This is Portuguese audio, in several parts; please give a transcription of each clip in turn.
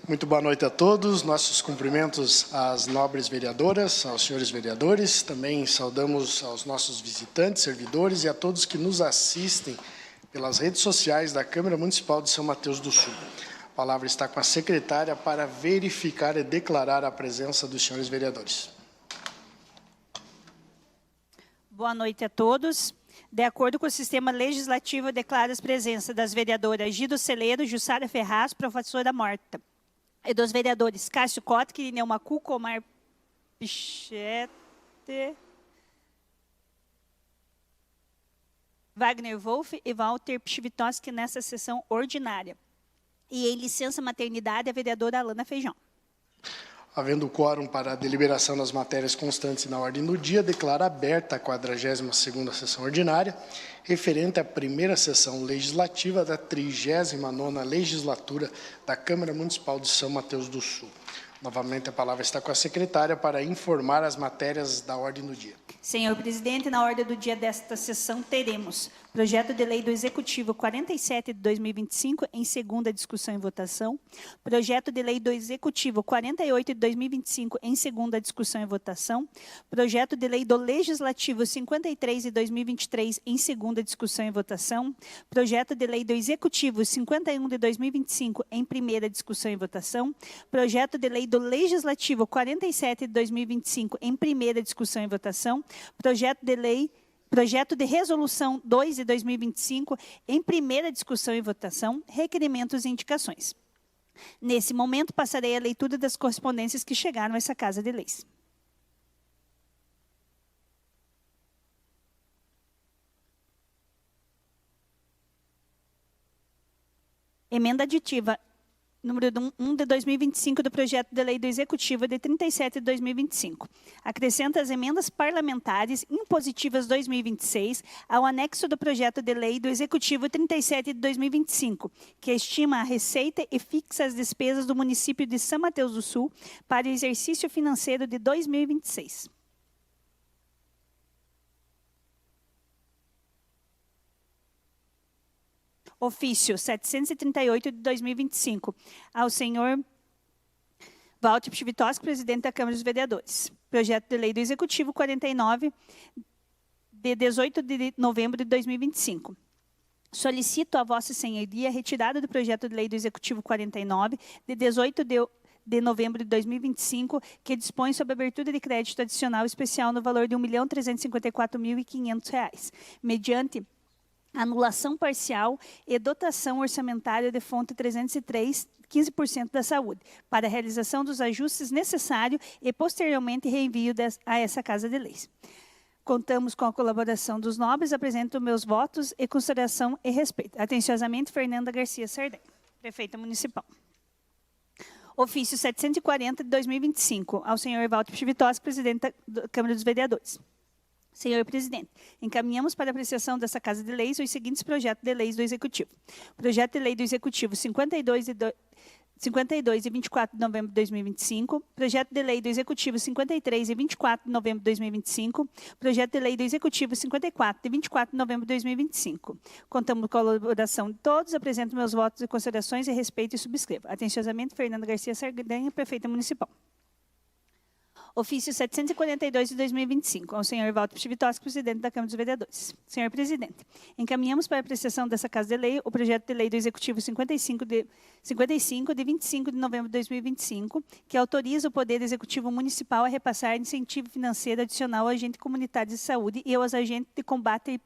Muito boa noite a todos. Nossos cumprimentos às nobres vereadoras, aos senhores vereadores. Também saudamos aos nossos visitantes, servidores e a todos que nos assistem pelas redes sociais da Câmara Municipal de São Mateus do Sul. A palavra está com a secretária para verificar e declarar a presença dos senhores vereadores. Boa noite a todos. De acordo com o sistema legislativo, eu declaro a presença das vereadoras Gido Celeiro, Jussara Ferraz, professora Morta, e dos vereadores Cássio Cotke, Irineu Macu, Comar Pichete, Wagner Wolff e Walter Pchivitoski nessa sessão ordinária. E em licença maternidade, a vereadora Alana Feijão. Havendo quórum para a deliberação das matérias constantes na ordem do dia, declaro aberta a 42ª sessão ordinária, referente à primeira sessão legislativa da 39ª legislatura da Câmara Municipal de São Mateus do Sul. Novamente, a palavra está com a secretária para informar as matérias da ordem do dia. Senhor presidente, na ordem do dia desta sessão teremos projeto de lei do Executivo 47 de 2025 em segunda discussão e votação, projeto de lei do Executivo 48 de 2025 em segunda discussão e votação, projeto de lei do Legislativo 53 de 2023 em segunda discussão e votação, projeto de lei do Executivo 51 de 2025 em primeira discussão e votação, projeto de lei do Legislativo 47 de 2025 em primeira discussão e votação, projeto de resolução 2 de 2025 em primeira discussão e votação, requerimentos e indicações. Nesse momento, passarei a leitura das correspondências que chegaram a essa Casa de Leis. Emenda aditiva número 1 de 2025 do projeto de lei do Executivo de 37 de 2025. Acrescenta as emendas parlamentares impositivas 2026 ao anexo do projeto de lei do Executivo 37 de 2025, que estima a receita e fixa as despesas do município de São Mateus do Sul para o exercício financeiro de 2026. Ofício 738 de 2025, ao senhor Walter Pchivitoski, presidente da Câmara dos Vereadores. Projeto de lei do Executivo 49, de 18 de novembro de 2025. Solicito a Vossa Senhoria a retirada do projeto de lei do Executivo 49, de 18 de novembro de 2025, que dispõe sobre a abertura de crédito adicional especial no valor de R$ 1.354.500, mediante anulação parcial e dotação orçamentária de fonte 303, 15% da saúde, para a realização dos ajustes necessários e, posteriormente, reenvio a essa Casa de Leis. Contamos com a colaboração dos nobres, apresento meus votos e consideração e respeito. Atenciosamente, Fernanda Garcia Sardenha, prefeita municipal. Ofício 740 de 2025, ao senhor Walter Pchivitoski, presidente da Câmara dos Vereadores. Senhor presidente, encaminhamos para apreciação dessa Casa de Leis os seguintes projetos de leis do Executivo. Projeto de lei do Executivo 52 de 24 de novembro de 2025, projeto de lei do Executivo 53 de 24 de novembro de 2025, projeto de lei do Executivo 54 de 24 de novembro de 2025. Contamos com a colaboração de todos, apresento meus votos e considerações e respeito e subscrevo. Atenciosamente, Fernanda Garcia Sardenha, prefeita municipal. Ofício 742 de 2025, ao senhor Walter Pchivitoski, presidente da Câmara dos Vereadores. Senhor presidente, encaminhamos para a apreciação dessa Casa de Lei o projeto de lei do Executivo 55 de 25 de novembro de 2025, que autoriza o Poder Executivo Municipal a repassar incentivo financeiro adicional ao agente comunitário de saúde e aos agentes de combate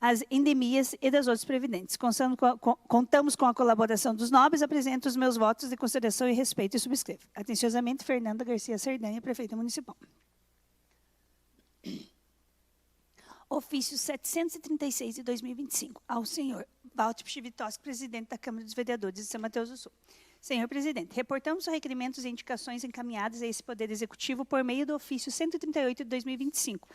às endemias e das outras previdentes. Contamos com a colaboração dos nobres, apresento os meus votos de consideração e respeito e subscrevo. Atenciosamente, Fernanda Garcia Sardenha, prefeita municipal. Ofício 736 de 2025, ao senhor Walter Pchivitoski, presidente da Câmara dos Vereadores de São Mateus do Sul. Senhor presidente, reportamos os requerimentos e indicações encaminhadas a esse Poder Executivo por meio do ofício 138 de 2025,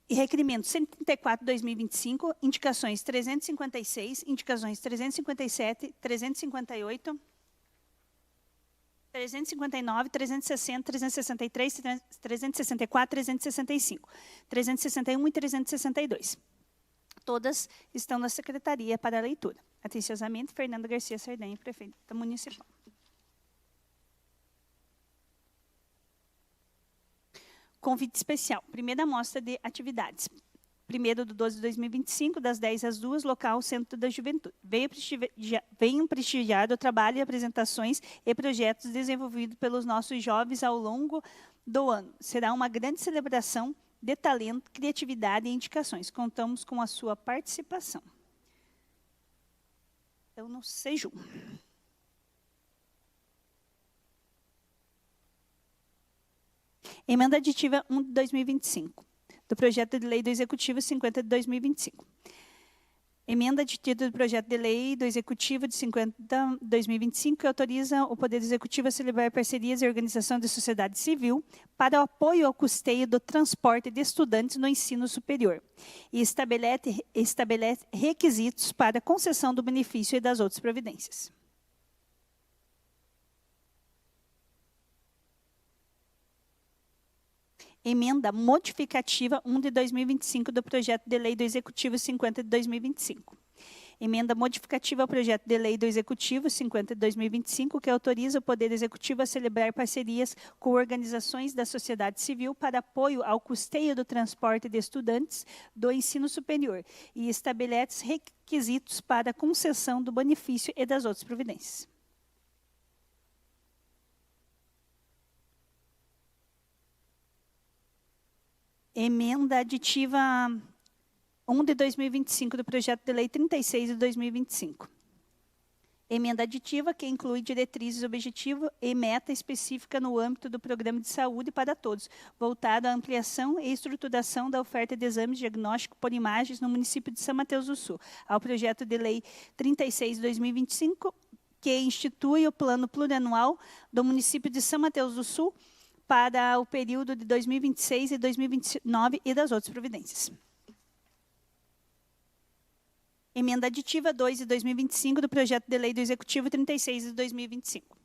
e requerimento 134 de 2025, indicações 356, indicações 357, 358, 359, 360, 363, 364, 365, 361 e 362. Todas estão na Secretaria para a leitura. Atenciosamente, Fernanda Garcia Sardenha, prefeita municipal. Convite especial. Primeira mostra de atividades. 1º/12/2025, das 10 às 2, local Centro da Juventude. Venham prestigiar o trabalho e apresentações e projetos desenvolvidos pelos nossos jovens ao longo do ano. Será uma grande celebração de talento, criatividade e indicações. Contamos com a sua participação. Então, no SEJU. Emenda aditiva 1 de 2025, do projeto de lei do Executivo 50 de 2025. Emenda aditiva do projeto de lei do Executivo de 50 de 2025, que autoriza o Poder Executivo a celebrar parcerias e organização de sociedade civil para o apoio ao custeio do transporte de estudantes no ensino superior e estabelece requisitos para concessão do benefício e das outras providências. Emenda modificativa 1 de 2025 do projeto de lei do Executivo 50 de 2025. Emenda modificativa ao projeto de lei do Executivo 50 de 2025, que autoriza o Poder Executivo a celebrar parcerias com organizações da sociedade civil para apoio ao custeio do transporte de estudantes do ensino superior e estabelece requisitos para a concessão do benefício e das outras providências. Emenda aditiva 1 de 2025 do projeto de lei 36 de 2025. Emenda aditiva que inclui diretrizes, objetivo e meta específica no âmbito do Programa de Saúde para Todos, voltado à ampliação e estruturação da oferta de exames de diagnóstico por imagens no município de São Mateus do Sul, ao projeto de lei 36 de 2025, que institui o plano plurianual do município de São Mateus do Sul, para o período de 2026 e 2029 e das outras providências. Emenda aditiva 2 de 2025 do projeto de lei do Executivo 36 de 2025.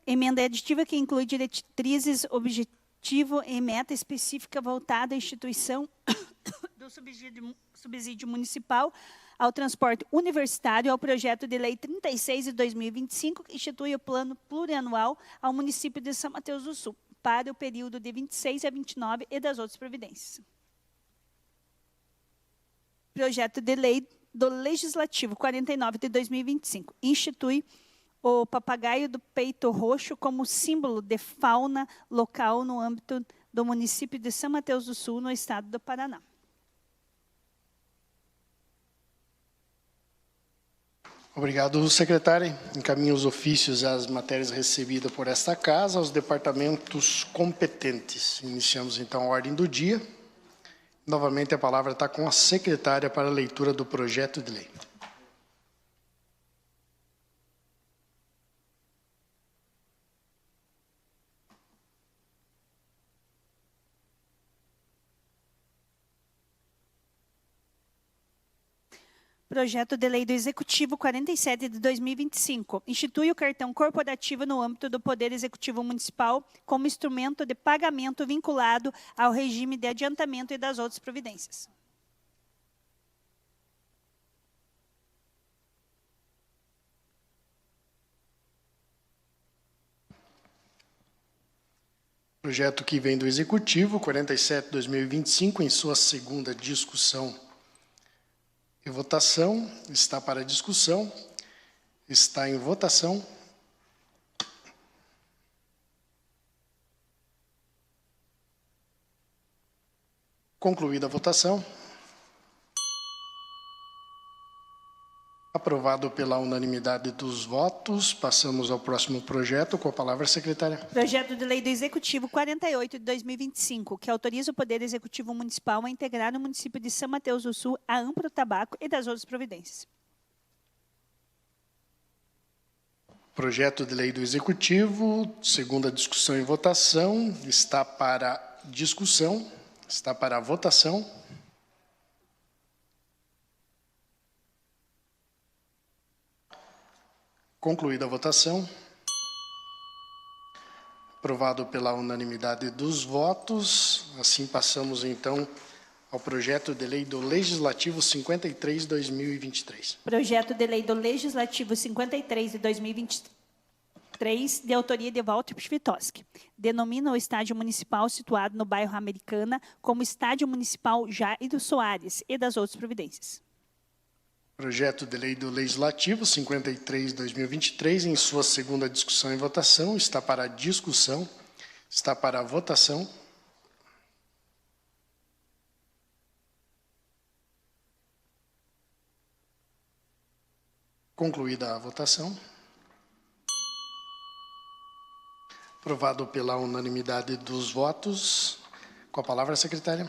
Emenda aditiva que inclui diretrizes, objetivo e meta específica voltada à instituição do subsídio municipal ao transporte universitário, ao projeto de lei 36 de 2025, que institui o plano plurianual ao município de São Mateus do Sul, para o período de 26 a 29 e das outras providências. Projeto de lei do Legislativo 49 de 2025, institui o papagaio do peito roxo como símbolo de fauna local no âmbito do município de São Mateus do Sul, no estado do Paraná. Obrigado, secretária. Encaminho os ofícios às matérias recebidas por esta casa, aos departamentos competentes. Iniciamos, então, a ordem do dia. Novamente, a palavra está com a secretária para a leitura do projeto de lei. Projeto de lei do Executivo 47 de 2025. Institui o cartão corporativo no âmbito do Poder Executivo Municipal como instrumento de pagamento vinculado ao regime de adiantamento e das outras providências. Projeto que vem do Executivo 47 de 2025, em sua segunda discussão e votação, está para discussão, está em votação. Concluída a votação. Aprovado pela unanimidade dos votos, passamos ao próximo projeto. Com a palavra, secretária. Projeto de lei do Executivo 48 de 2025, que autoriza o Poder Executivo Municipal a integrar no município de São Mateus do Sul a Ampro Tabaco e das outras providências. Projeto de lei do Executivo, segunda discussão e votação, está para discussão, está para votação. Concluída a votação. Aprovado pela unanimidade dos votos. Assim passamos, então, ao projeto de lei do Legislativo 53/2023. Projeto de lei do Legislativo 53 de 2023, de autoria de Walter Pchivitoski. Denomina o estádio municipal situado no bairro Americana como Estádio Municipal Jairo Soares e das outras providências. Projeto de lei do Legislativo 53/2023, em sua segunda discussão e votação, está para discussão, está para votação. Concluída a votação. Aprovado pela unanimidade dos votos. Com a palavra, secretária.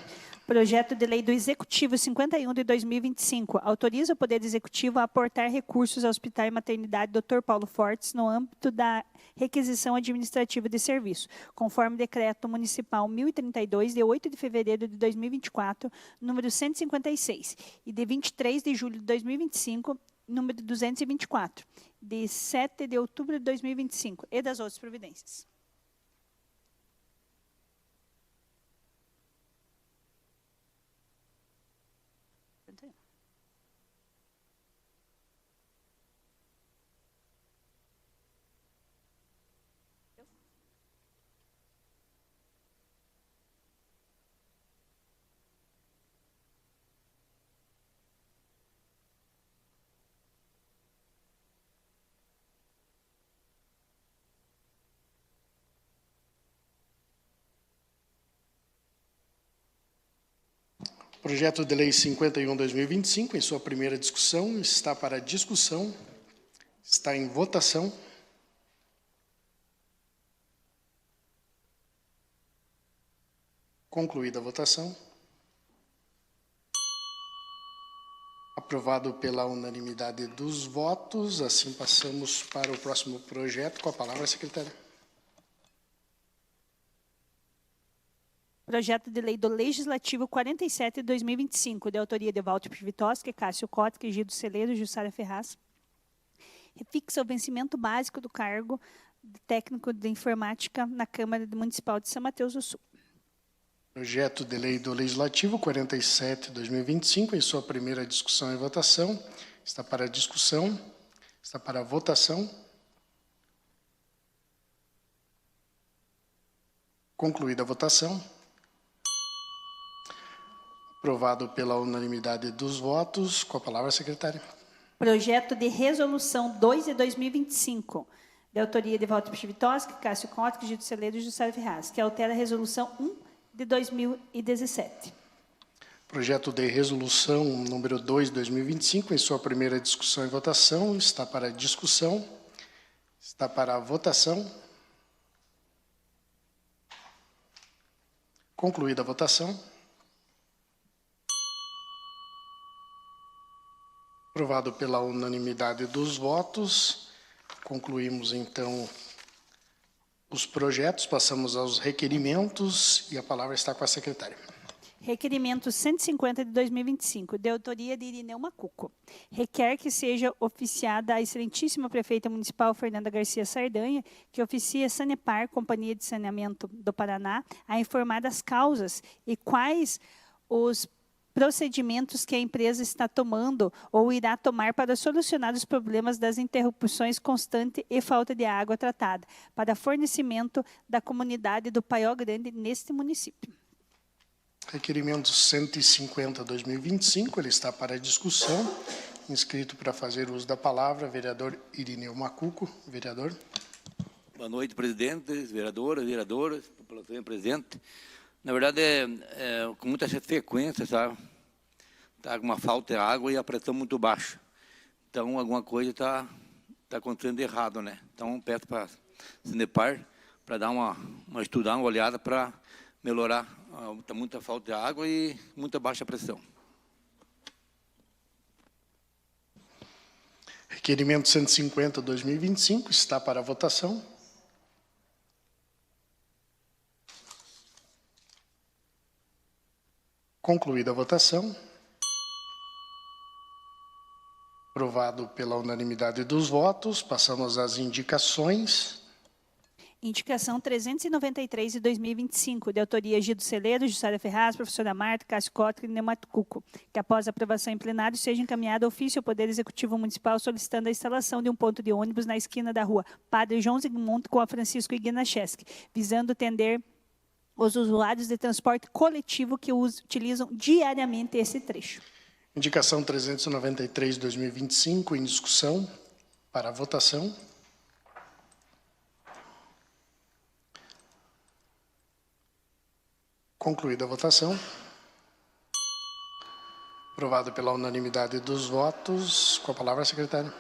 Projeto de lei do Executivo 51 de 2025 autoriza o Poder Executivo a aportar recursos ao Hospital e Maternidade Dr. Paulo Fortes no âmbito da requisição administrativa de serviço, conforme Decreto Municipal 1032, de 8 de fevereiro de 2024, número 156, e de 23 de julho de 2025, número 224, de 7 de outubro de 2025, e das outras providências. Projeto de lei 51/2025, em sua primeira discussão, está para discussão, está em votação. Concluída a votação. Aprovado pela unanimidade dos votos. Assim, passamos para o próximo projeto. Com a palavra, secretária. Projeto de lei do Legislativo 47 de 2025, de autoria de Walter Pchivitoski, Cássio Kottke, Gido Celeiro e Jussara Ferraz. Refixa o vencimento básico do cargo de técnico de informática na Câmara Municipal de São Mateus do Sul. Projeto de lei do Legislativo 47 de 2025, em sua primeira discussão e votação. Está para discussão, está para votação. Concluída a votação. Aprovado pela unanimidade dos votos. Com a palavra, secretária. Projeto de resolução 2 de 2025, de autoria de Walter Pchivitoski, Cássio Kottke, Gido Celeiro e Jussara Ferraz, que altera a resolução 1 de 2017. Projeto de resolução número 2 de 2025, em sua primeira discussão e votação. Está para discussão, está para votação. Concluída a votação. Aprovado pela unanimidade dos votos. Concluímos, então, os projetos, passamos aos requerimentos e a palavra está com a secretária. Requerimento 150 de 2025, de autoria de Irineu Macuco. Requer que seja oficiada a excelentíssima prefeita municipal Fernanda Garcia Sardanha, que oficia a Sanepar, Companhia de Saneamento do Paraná, a informar das causas e quais os procedimentos que a empresa está tomando ou irá tomar para solucionar os problemas das interrupções constantes e falta de água tratada, para fornecimento da comunidade do Paió Grande neste município. Requerimento 150/2025, ele está para discussão. Inscrito para fazer uso da palavra, vereador Irineu Macuco. Vereador. Boa noite, presidentes, vereadoras, população presente. Na verdade, com muita frequência, sabe? Está com uma falta de água e a pressão muito baixa. Então, alguma coisa está acontecendo de errado, né? Então, peço para a Sanepar para dar uma olhada para melhorar. Está muita falta de água e muita baixa pressão. Requerimento 150/2025 está para votação. Concluída a votação. Aprovado pela unanimidade dos votos. Passamos às indicações. Indicação 393 de 2025, de autoria Gido Celeiro, Jussara Ferraz, professora Marta, Cássio Cotri e Neumatucuco, que após aprovação em plenário seja encaminhado ofício ao Poder Executivo Municipal solicitando a instalação de um ponto de ônibus na esquina da rua Padre João Zigmundo com a Francisco Ignachevski, visando atender os usuários de transporte coletivo que utilizam diariamente esse trecho. Indicação 393 de 2025, em discussão, para votação. Concluída a votação. Aprovado pela unanimidade dos votos. Com a palavra, secretária.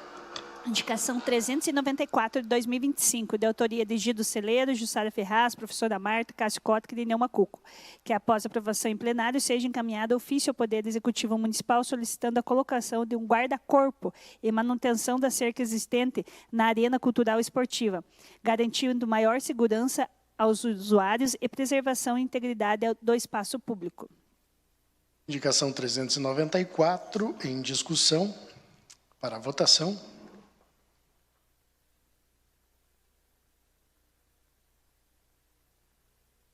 Indicação 394 de 2025, de autoria de Gido Celeiro, Jussara Ferraz, professora Marta, Cássio Cotri e Neumatucuco, que após aprovação em plenário seja encaminhado ofício ao Poder Executivo Municipal solicitando a colocação de um guarda-corpo e manutenção da cerca existente na Arena Cultural Esportiva, garantindo maior segurança aos usuários e preservação e integridade do espaço público. Indicação 394, em discussão, para votação.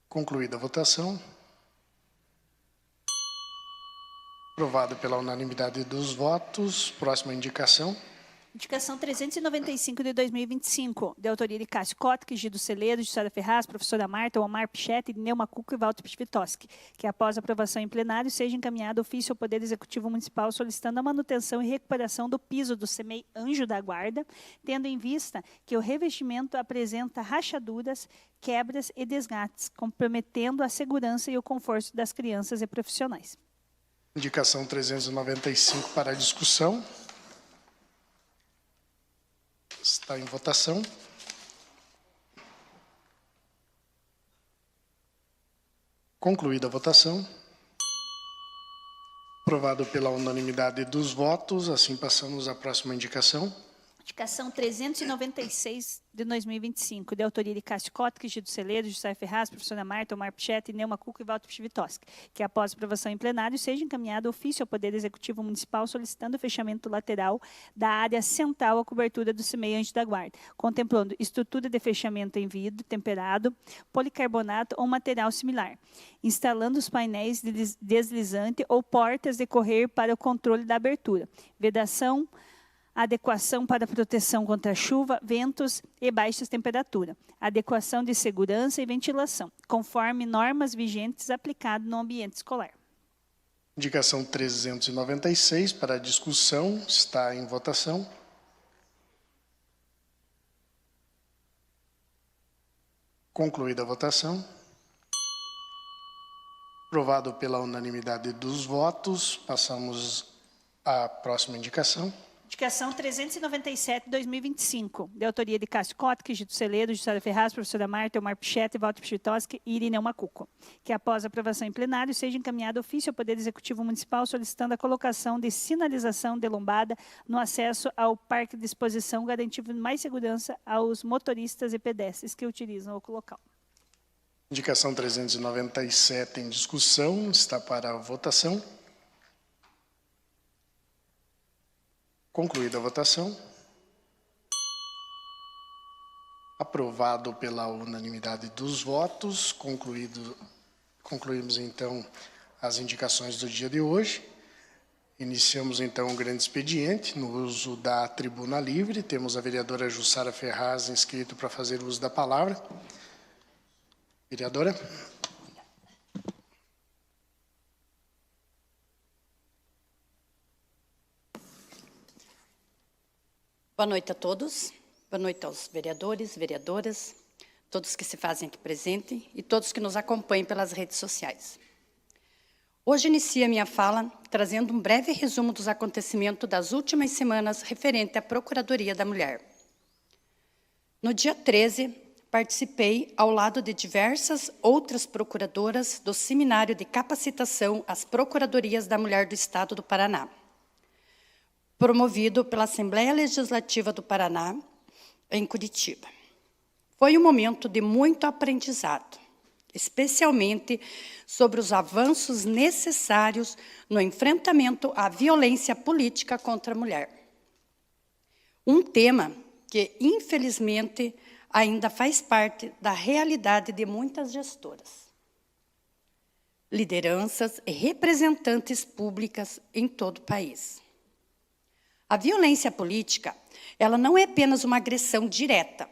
Concluída a votação. Aprovado pela unanimidade dos votos. Próxima indicação. Indicação 395 de 2025, de autoria de Cássio Cotri, Gido Celeiro, Jussara Ferraz, professora Marta, Omar Pichetti, Neumatucuco e Walter Pivitoski, que após aprovação em plenário seja encaminhado ofício ao Poder Executivo Municipal solicitando a manutenção e recuperação do piso do CEMEI Anjo da Guarda, tendo em vista que o revestimento apresenta rachaduras, quebras e desgastes, comprometendo a segurança e o conforto das crianças e profissionais. Indicação 395 para discussão. Está em votação. Concluída a votação. Aprovado pela unanimidade dos votos. Assim passamos à próxima indicação. Indicação 396 de 2025, de autoria de Cássio Cotri, Gido Celeiro, Jussara Ferraz, professora Marta, Omar Pichetti, Neumatucuco e Walter Pivitoski, que após aprovação em plenário seja encaminhado ofício ao Poder Executivo Municipal solicitando o fechamento lateral da área central à cobertura do CEMEI Anjo da Guarda, contemplando estrutura de fechamento em vidro temperado, policarbonato ou material similar, instalando os painéis de deslizante ou portas de correr para o controle da abertura, vedação, adequação para proteção contra chuva, ventos e baixas temperaturas, adequação de segurança e ventilação, conforme normas vigentes aplicadas no ambiente escolar. Indicação 396 para discussão, está em votação. Concluída a votação. Aprovado pela unanimidade dos votos, passamos à próxima indicação. Indicação 397 de 2025, de autoria de Cássio Cotri, Gido Celeiro, Jussara Ferraz, professora Marta, Omar Pichetti, Walter Pivitoski e Irina Neumatucuco, que após aprovação em plenário seja encaminhado ofício ao Poder Executivo Municipal solicitando a colocação de sinalização de lombada no acesso ao parque de exposição, garantindo mais segurança aos motoristas e pedestres que utilizam o local. Indicação 397 em discussão, está para a votação. Concluída a votação. Aprovado pela unanimidade dos votos. Concluímos, então, as indicações do dia de hoje. Iniciamos, então, o grande expediente no uso da tribuna livre. Temos a vereadora Jussara Ferraz inscrito para fazer uso da palavra. Vereadora. Boa noite a todos, boa noite aos vereadores, vereadoras, todos que se fazem aqui presente e todos que nos acompanham pelas redes sociais. Hoje inicio minha fala trazendo um breve resumo dos acontecimentos das últimas semanas referente à Procuradoria da Mulher. No dia 13, participei ao lado de diversas outras procuradoras do Seminário de Capacitação às Procuradorias da Mulher do Estado do Paraná, promovido pela Assembleia Legislativa do Paraná, em Curitiba. Foi um momento de muito aprendizado, especialmente sobre os avanços necessários no enfrentamento à violência política contra a mulher. Um tema que, infelizmente, ainda faz parte da realidade de muitas gestoras, lideranças e representantes públicas em todo o país. A violência política, ela não é apenas uma agressão direta,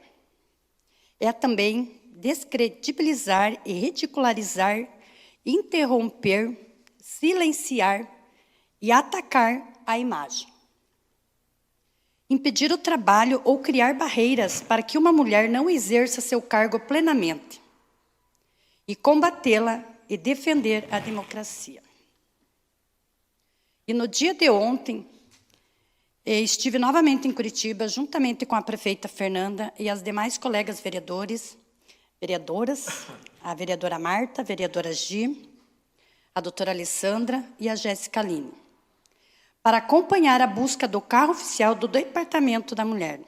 é também descredibilizar e ridicularizar, interromper, silenciar e atacar a imagem. Impedir o trabalho ou criar barreiras para que uma mulher não exerça seu cargo plenamente. E combatê-la e defender a democracia. E no dia de ontem, estive novamente em Curitiba, juntamente com a prefeita Fernanda e as demais colegas vereadoras, a vereadora Marta, a vereadora Gi, a doutora Alessandra e a Jéssica Aline, para acompanhar a busca do carro oficial do Departamento da Mulher.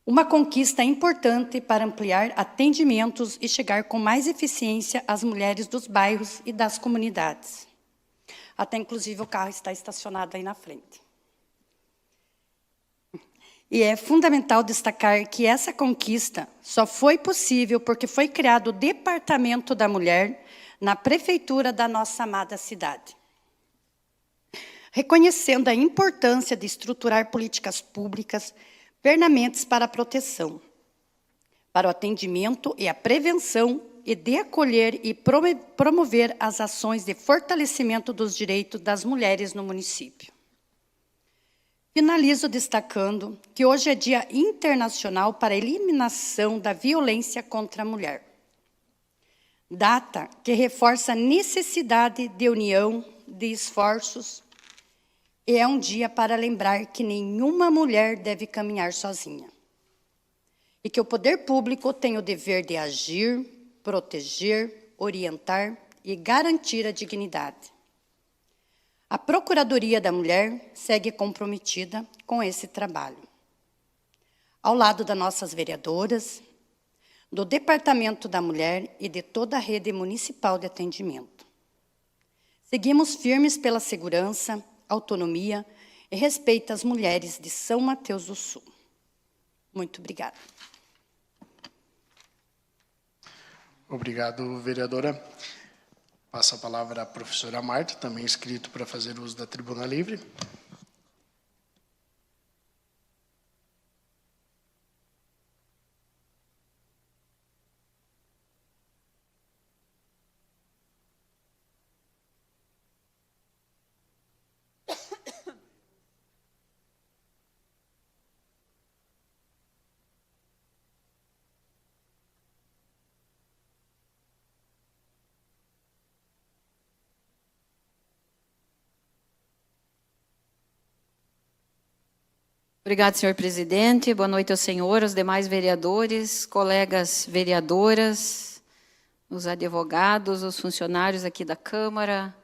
Uma conquista importante para ampliar atendimentos e chegar com mais eficiência às mulheres dos bairros e das comunidades. Até, inclusive, o carro está estacionado aí na frente. E é fundamental destacar que essa conquista só foi possível porque foi criado o Departamento da Mulher na prefeitura da nossa amada cidade. Reconhecendo a importância de estruturar políticas públicas permanentes para a proteção, para o atendimento e a prevenção e de acolher e promover as ações de fortalecimento dos direitos das mulheres no município. Finalizo destacando que hoje é Dia Internacional para a Eliminação da Violência contra a Mulher. Data que reforça a necessidade de união, de esforços, e é um dia para lembrar que nenhuma mulher deve caminhar sozinha. E que o poder público tem o dever de agir, proteger, orientar e garantir a dignidade. A Procuradoria da Mulher segue comprometida com esse trabalho. Ao lado das nossas vereadoras, do Departamento da Mulher e de toda a rede municipal de atendimento. Seguimos firmes pela segurança, autonomia e respeito às mulheres de São Mateus do Sul. Muito obrigada. Obrigado, vereadora. Passo a palavra à professora Marta, também inscrito para fazer uso da tribuna livre. Obrigado, senhor presidente. Boa noite ao senhor, aos demais vereadores, colegas vereadoras, os advogados, os funcionários aqui da Câmara,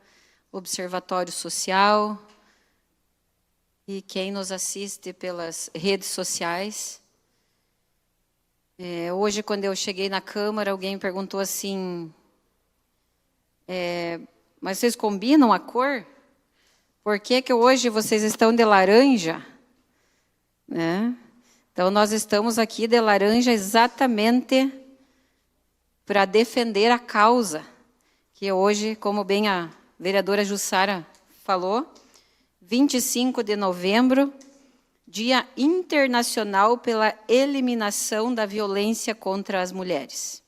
Observatório Social e quem nos assiste pelas redes sociais. Hoje, quando eu cheguei na Câmara, alguém perguntou assim, mas vocês combinam a cor? Por que hoje vocês estão de laranja? Então, nós estamos aqui de laranja exatamente para defender a causa, que hoje, como bem a vereadora Jussara falou, 25 de novembro, Dia Internacional pela Eliminação da Violência contra as Mulheres.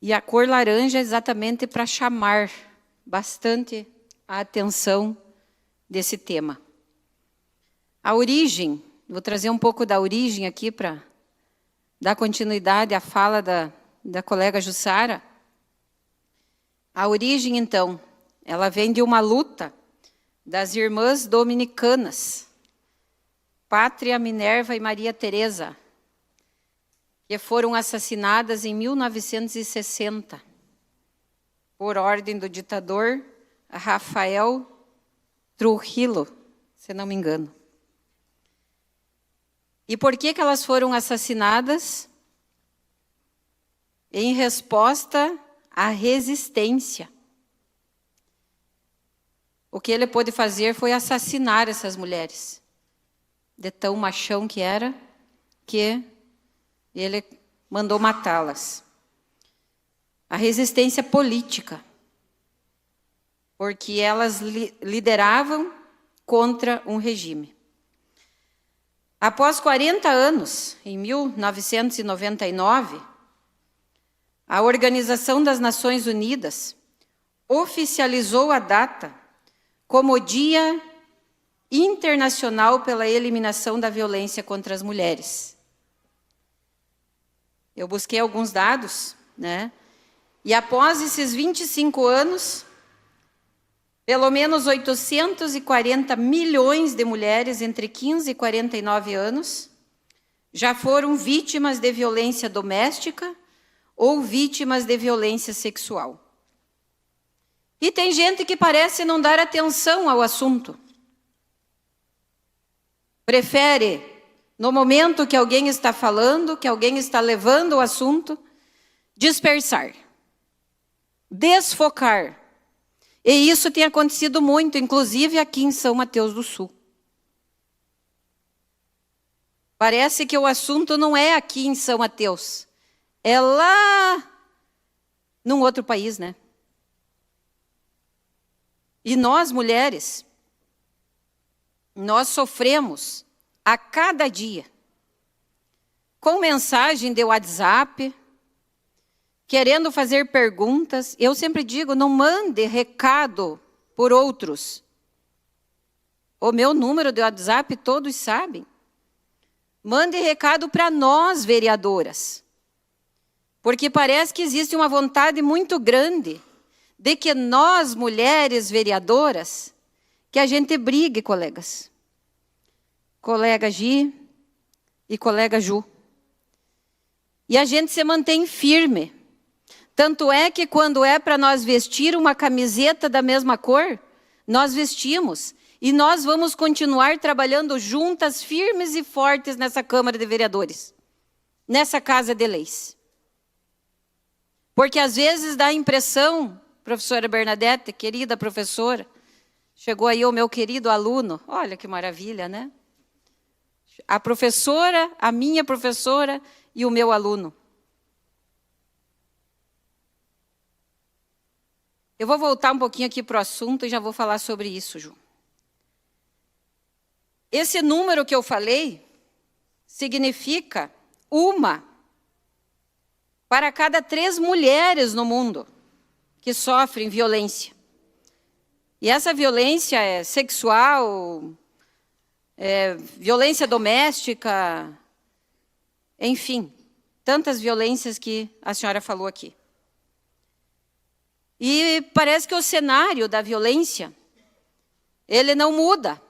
E a cor laranja é exatamente para chamar bastante a atenção desse tema. A origem, vou trazer um pouco da origem aqui para dar continuidade à fala da colega Jussara. A origem, então, ela vem de uma luta das irmãs dominicanas, Pátria, Minerva e Maria Teresa, que foram assassinadas em 1960, por ordem do ditador Rafael Trujillo, se não me engano. E por que elas foram assassinadas? Em resposta à resistência. O que ele pôde fazer foi assassinar essas mulheres. de tão machão que era, que ele mandou matá-las. A resistência política, porque elas lideravam contra um regime. Após 40 anos, em 1999, a Organização das Nações Unidas oficializou a data como Dia Internacional pela Eliminação da Violência contra as Mulheres. Eu busquei alguns dados, né? E após esses 25 anos, pelo menos 840 milhões de mulheres entre 15 e 49 anos já foram vítimas de violência doméstica ou vítimas de violência sexual. E tem gente que parece não dar atenção ao assunto. Prefere, no momento que alguém está falando, que alguém está levando o assunto, dispersar, desfocar. E isso tem acontecido muito, inclusive aqui em São Mateus do Sul. Parece que o assunto não é aqui em São Mateus, é lá num outro país, né? E nós, mulheres, nós sofremos a cada dia com mensagem de WhatsApp, querendo fazer perguntas. Eu sempre digo, não mande recado por outros. O meu número de WhatsApp todos sabem. Mande recado para nós, vereadoras. Porque parece que existe uma vontade muito grande de que nós, mulheres vereadoras, que a gente brigue, colegas. Colega Gi e colega Ju. E a gente se mantém firme. Tanto é que quando é para nós vestir uma camiseta da mesma cor, nós vestimos. E nós vamos continuar trabalhando juntas, firmes e fortes nessa Câmara de Vereadores. Nessa Casa de Leis. Porque às vezes dá a impressão, professora Bernadette, querida professora, chegou aí o meu querido aluno, olha que maravilha, né? A professora, a minha professora e o meu aluno. Eu vou voltar um pouquinho aqui para o assunto e já vou falar sobre isso, Ju. Esse número que eu falei significa uma para cada 3 mulheres no mundo que sofrem violência. E essa violência é sexual, violência doméstica, enfim, tantas violências que a senhora falou aqui. E parece que o cenário da violência, ele não muda.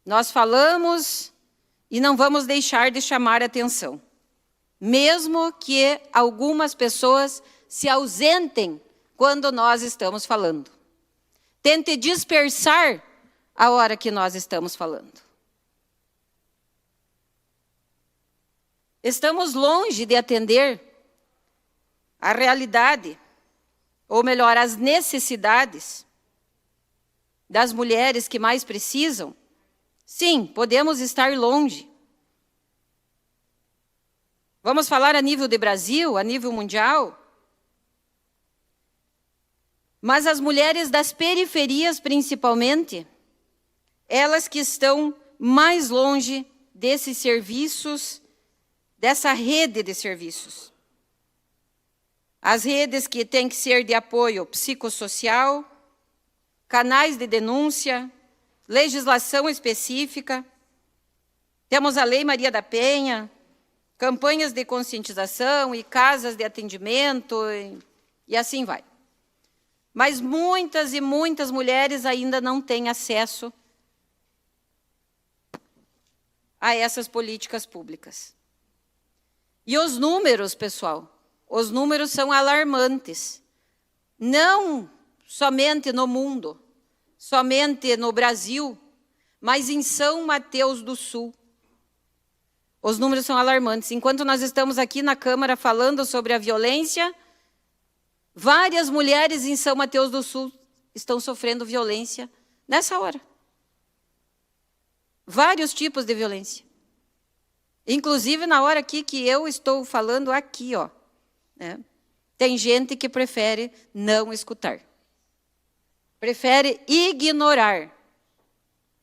Nós falamos e não vamos deixar de chamar atenção. Mesmo que algumas pessoas se ausentem quando nós estamos falando. Tente dispersar a hora que nós estamos falando. Estamos longe de atender a realidade, ou melhor, as necessidades das mulheres que mais precisam. Sim, podemos estar longe. Vamos falar a nível de Brasil, a nível mundial. Mas as mulheres das periferias, principalmente, elas que estão mais longe desses serviços, dessa rede de serviços. As redes que têm que ser de apoio psicossocial, canais de denúncia, legislação específica. Temos a Lei Maria da Penha, campanhas de conscientização e casas de atendimento, e assim vai. Mas muitas e muitas mulheres ainda não têm acesso a essas políticas públicas. E os números, pessoal, os números são alarmantes. Não somente no mundo, somente no Brasil, mas em São Mateus do Sul. Os números são alarmantes. Enquanto nós estamos aqui na Câmara falando sobre a violência, várias mulheres em São Mateus do Sul estão sofrendo violência nessa hora. vários tipos de violência. Inclusive, na hora aqui que eu estou falando aqui, ó, né? Tem gente que prefere não escutar. Prefere ignorar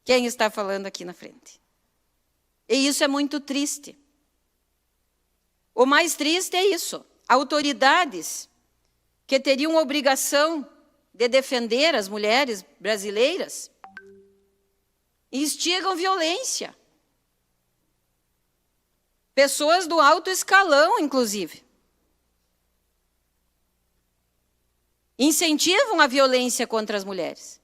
quem está falando aqui na frente. E isso é muito triste. O mais triste é isso. Autoridades que teriam obrigação de defender as mulheres brasileiras instigam violência. Pessoas do alto escalão, inclusive. Incentivam a violência contra as mulheres.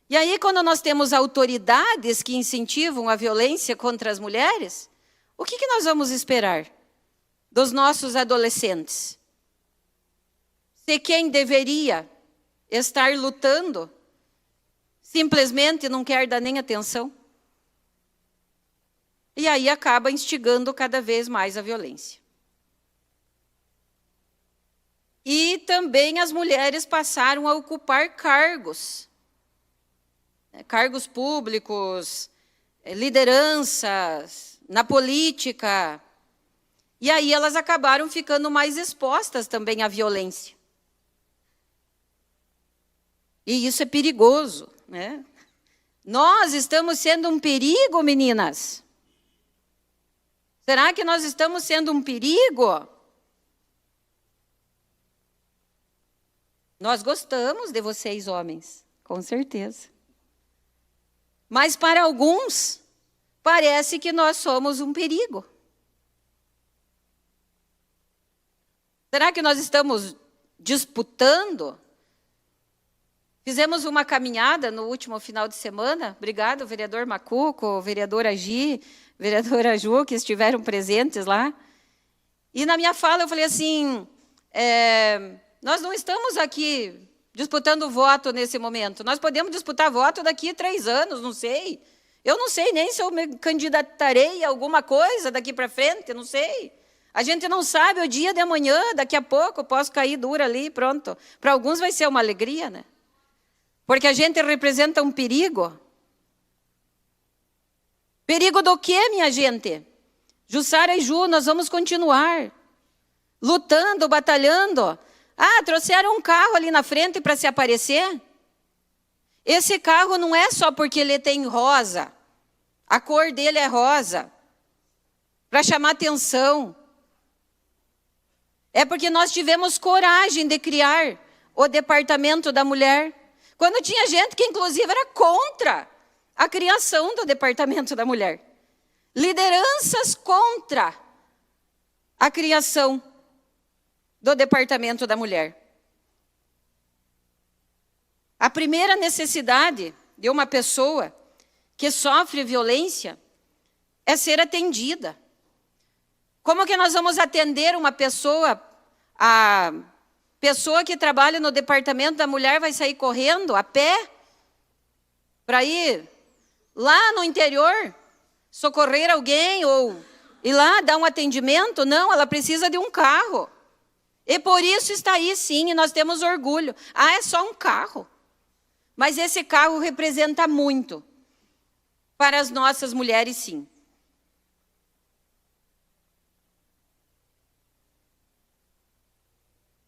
E aí, quando nós temos autoridades que incentivam a violência contra as mulheres, o que nós vamos esperar dos nossos adolescentes? Se quem deveria estar lutando simplesmente não quer dar nem atenção. E aí acaba instigando cada vez mais a violência. E também as mulheres passaram a ocupar cargos públicos, lideranças, na política. E aí elas acabaram ficando mais expostas também à violência. E isso é perigoso, né? Nós estamos sendo um perigo, meninas? Será que nós estamos sendo um perigo? Nós gostamos de vocês, homens, com certeza. Mas para alguns, parece que nós somos um perigo. Será que nós estamos disputando? Fizemos uma caminhada no último final de semana. Obrigado, vereador Macuco, vereadora Gi, vereadora Ju, que estiveram presentes lá. E na minha fala eu falei assim, nós não estamos aqui disputando voto nesse momento. Nós podemos disputar voto daqui a 3 anos, não sei. Eu não sei nem se eu me candidatarei a alguma coisa daqui para frente, não sei. A gente não sabe o dia de amanhã, daqui a pouco eu posso cair dura ali, pronto. Para alguns vai ser uma alegria, né? Porque a gente representa um perigo. Perigo do quê, minha gente? Jussara e Ju, nós vamos continuar lutando, batalhando. Ah, trouxeram um carro ali na frente para se aparecer? Esse carro não é só porque ele tem rosa. A cor dele é rosa. Para chamar atenção. É porque nós tivemos coragem de criar o Departamento da Mulher. Quando tinha gente que, inclusive, era contra a criação do Departamento da Mulher. Lideranças contra a criação do Departamento da Mulher. A primeira necessidade de uma pessoa que sofre violência é ser atendida. Como que nós vamos atender uma pessoa? A pessoa que trabalha no Departamento da Mulher vai sair correndo a pé para ir lá no interior socorrer alguém ou ir lá dar um atendimento? Não, ela precisa de um carro. E por isso está aí, sim, e nós temos orgulho. Ah, é só um carro. Mas esse carro representa muito para as nossas mulheres, sim.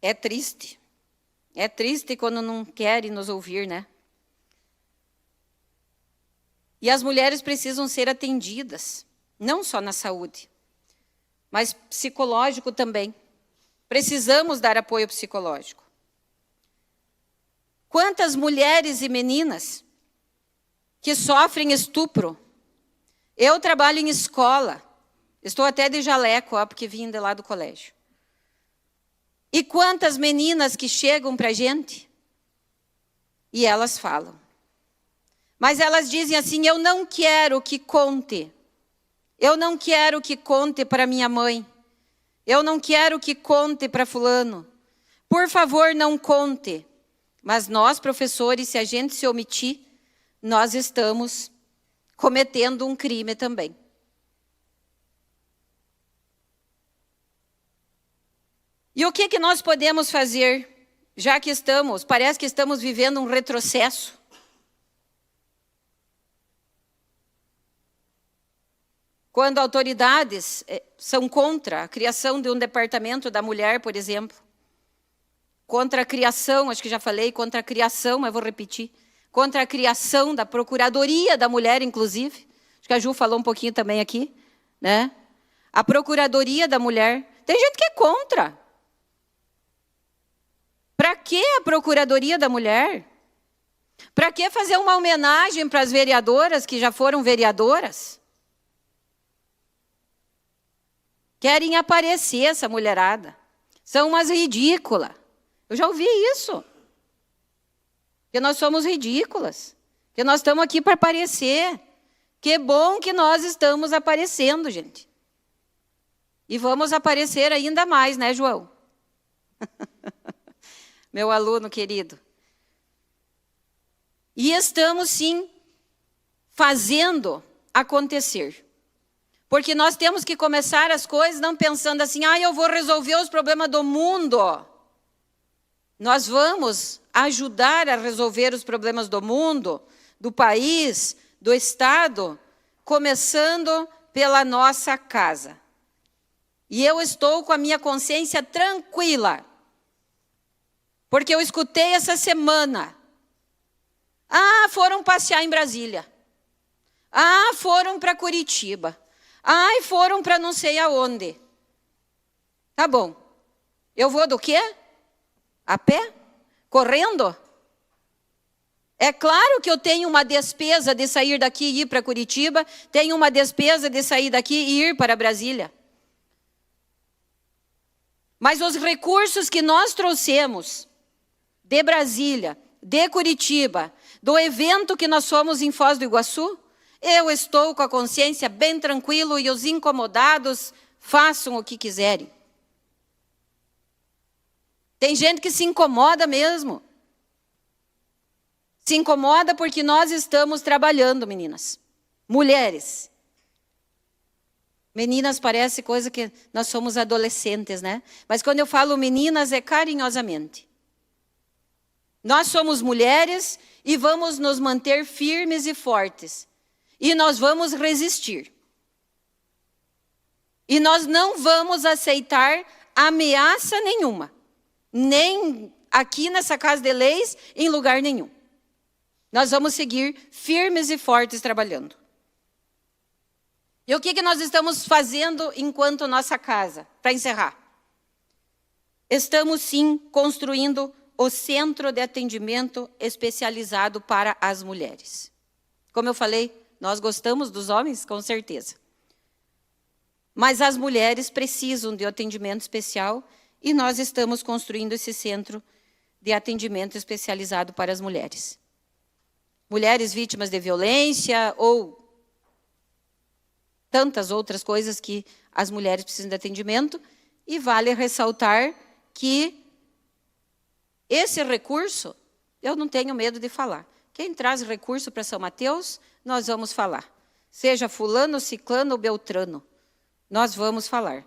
É triste. É triste quando não querem nos ouvir, né? E as mulheres precisam ser atendidas, não só na saúde, mas psicológico também. Precisamos dar apoio psicológico. Quantas mulheres e meninas que sofrem estupro? Eu trabalho em escola, estou até de jaleco, porque vim de lá do colégio. E quantas meninas que chegam para a gente e elas falam. Mas elas dizem assim, eu não quero que conte. Eu não quero que conte para minha mãe. Eu não quero que conte para fulano. Por favor, não conte. Mas nós, professores, se a gente se omitir, nós estamos cometendo um crime também. E o que nós podemos fazer, já que parece que estamos vivendo um retrocesso? quando autoridades são contra a criação de um departamento da mulher, por exemplo, contra a criação, acho que já falei, contra a criação, mas vou repetir, contra a criação da Procuradoria da Mulher, inclusive, acho que a Ju falou um pouquinho também aqui, né? A Procuradoria da Mulher, tem gente que é contra. Para que a Procuradoria da Mulher? Para que fazer uma homenagem para as vereadoras que já foram vereadoras? Querem aparecer essa mulherada. São umas ridículas. Eu já ouvi isso. Que nós somos ridículas. Que nós estamos aqui para aparecer. Que bom que nós estamos aparecendo, gente. E vamos aparecer ainda mais, né, João? Meu aluno querido. E estamos, sim, fazendo acontecer. Porque nós temos que começar as coisas não pensando assim, eu vou resolver os problemas do mundo. Nós vamos ajudar a resolver os problemas do mundo, do país, do Estado, começando pela nossa casa. E eu estou com a minha consciência tranquila. Porque eu escutei essa semana. Foram passear em Brasília. Foram para Curitiba. Foram para não sei aonde. Tá bom. Eu vou do quê? A pé? Correndo? É claro que eu tenho uma despesa de sair daqui e ir para Curitiba, tenho uma despesa de sair daqui e ir para Brasília. Mas os recursos que nós trouxemos de Brasília, de Curitiba, do evento que nós fomos em Foz do Iguaçu, eu estou com a consciência bem tranquila e os incomodados façam o que quiserem. Tem gente que se incomoda mesmo. Se incomoda porque nós estamos trabalhando, meninas. Mulheres. Meninas parece coisa que nós somos adolescentes, né? Mas quando eu falo meninas é carinhosamente. Nós somos mulheres e vamos nos manter firmes e fortes. E nós vamos resistir. E nós não vamos aceitar ameaça nenhuma. Nem aqui nessa Casa de Leis, em lugar nenhum. Nós vamos seguir firmes e fortes trabalhando. E o que nós estamos fazendo enquanto nossa casa? Para encerrar. Estamos, sim, construindo o Centro de Atendimento Especializado para as Mulheres. Como eu falei, nós gostamos dos homens, com certeza. Mas as mulheres precisam de atendimento especial e nós estamos construindo esse Centro de Atendimento Especializado para as Mulheres. Mulheres vítimas de violência ou tantas outras coisas que as mulheres precisam de atendimento. E vale ressaltar que esse recurso, eu não tenho medo de falar. Quem traz recurso para São Mateus, nós vamos falar. Seja fulano, ciclano ou beltrano, nós vamos falar.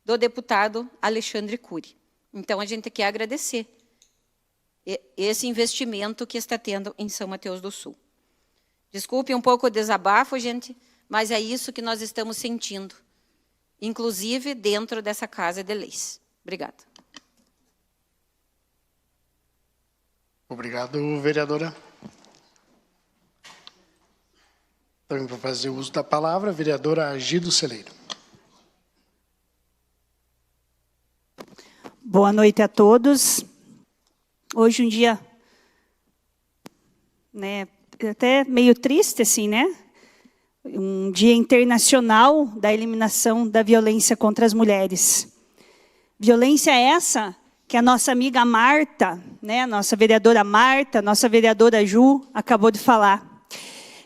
Do deputado Alexandre Cury. Então, a gente quer agradecer esse investimento que está tendo em São Mateus do Sul. Desculpe um pouco o desabafo, gente, mas é isso que nós estamos sentindo, inclusive dentro dessa Casa de Leis. Obrigada. Obrigado, vereadora. Também para fazer uso da palavra, a vereadora Agido Celeiro. Boa noite a todos. Hoje um dia, né, até meio triste, assim, né? Um dia internacional da eliminação da violência contra as mulheres. Violência essa que a nossa amiga Marta, né, nossa vereadora Marta, nossa vereadora Ju, acabou de falar.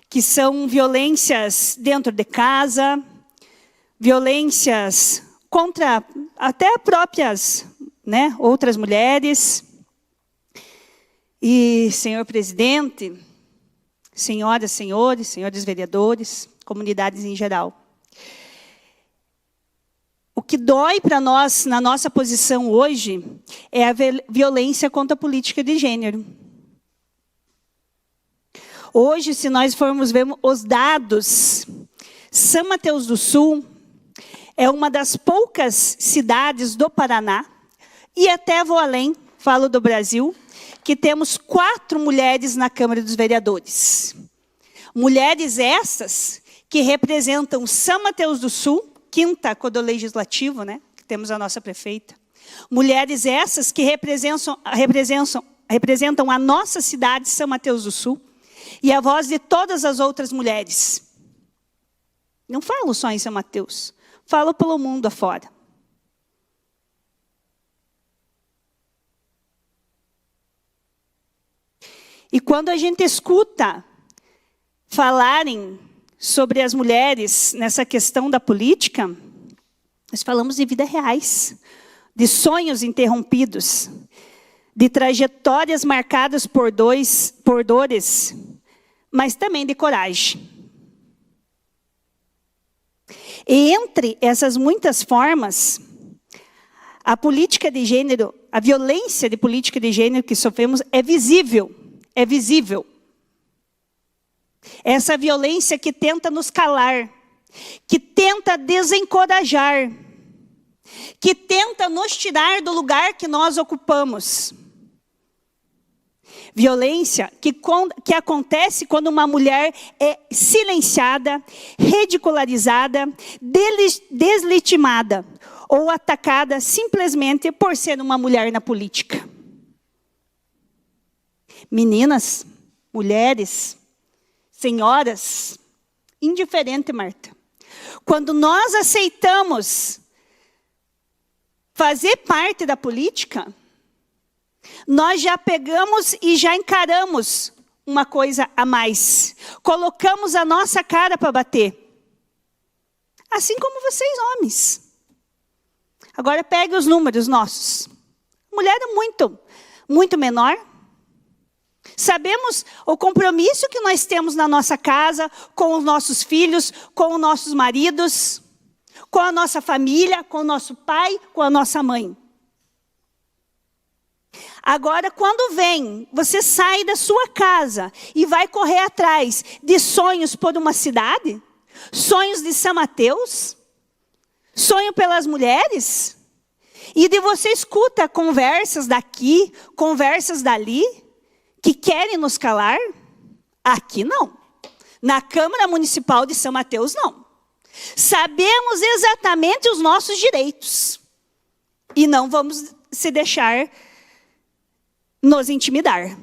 Que são violências dentro de casa, violências contra até próprias, né, outras mulheres. E, senhor presidente, senhoras, senhores, senhores vereadores, comunidades em geral. O que dói para nós, na nossa posição hoje, é a violência contra a política de gênero. Hoje, se nós formos ver os dados, São Mateus do Sul é uma das poucas cidades do Paraná, e até vou além, falo do Brasil, que temos 4 mulheres na Câmara dos Vereadores. Mulheres essas que representam São Mateus do Sul, 5ª Codo Legislativo, né? Que temos a nossa prefeita. Mulheres essas que representam a nossa cidade, São Mateus do Sul, e a voz de todas as outras mulheres. Não falo só em São Mateus, falo pelo mundo afora. E quando a gente escuta falarem sobre as mulheres nessa questão da política, nós falamos de vidas reais, de sonhos interrompidos, de trajetórias marcadas por dores, mas também de coragem. E entre essas muitas formas, a política de gênero, a violência de política de gênero que sofremos é visível. É visível. Essa violência que tenta nos calar, que tenta desencorajar, que tenta nos tirar do lugar que nós ocupamos. Violência que acontece quando uma mulher é silenciada, ridicularizada, deslegitimada ou atacada simplesmente por ser uma mulher na política. Meninas, mulheres, senhoras, indiferente, Marta. Quando nós aceitamos fazer parte da política, nós já pegamos e já encaramos uma coisa a mais. Colocamos a nossa cara para bater. Assim como vocês, homens. Agora pegue os números nossos. Mulher é muito menor. Sabemos o compromisso que nós temos na nossa casa, com os nossos filhos, com os nossos maridos, com a nossa família, com o nosso pai, com a nossa mãe. Agora, quando você sai da sua casa e vai correr atrás de sonhos por uma cidade, sonhos de São Mateus, sonho pelas mulheres, e você escuta conversas daqui, conversas dali, que querem nos calar, aqui não. Na Câmara Municipal de São Mateus, não. Sabemos exatamente os nossos direitos. E não vamos se deixar nos intimidar.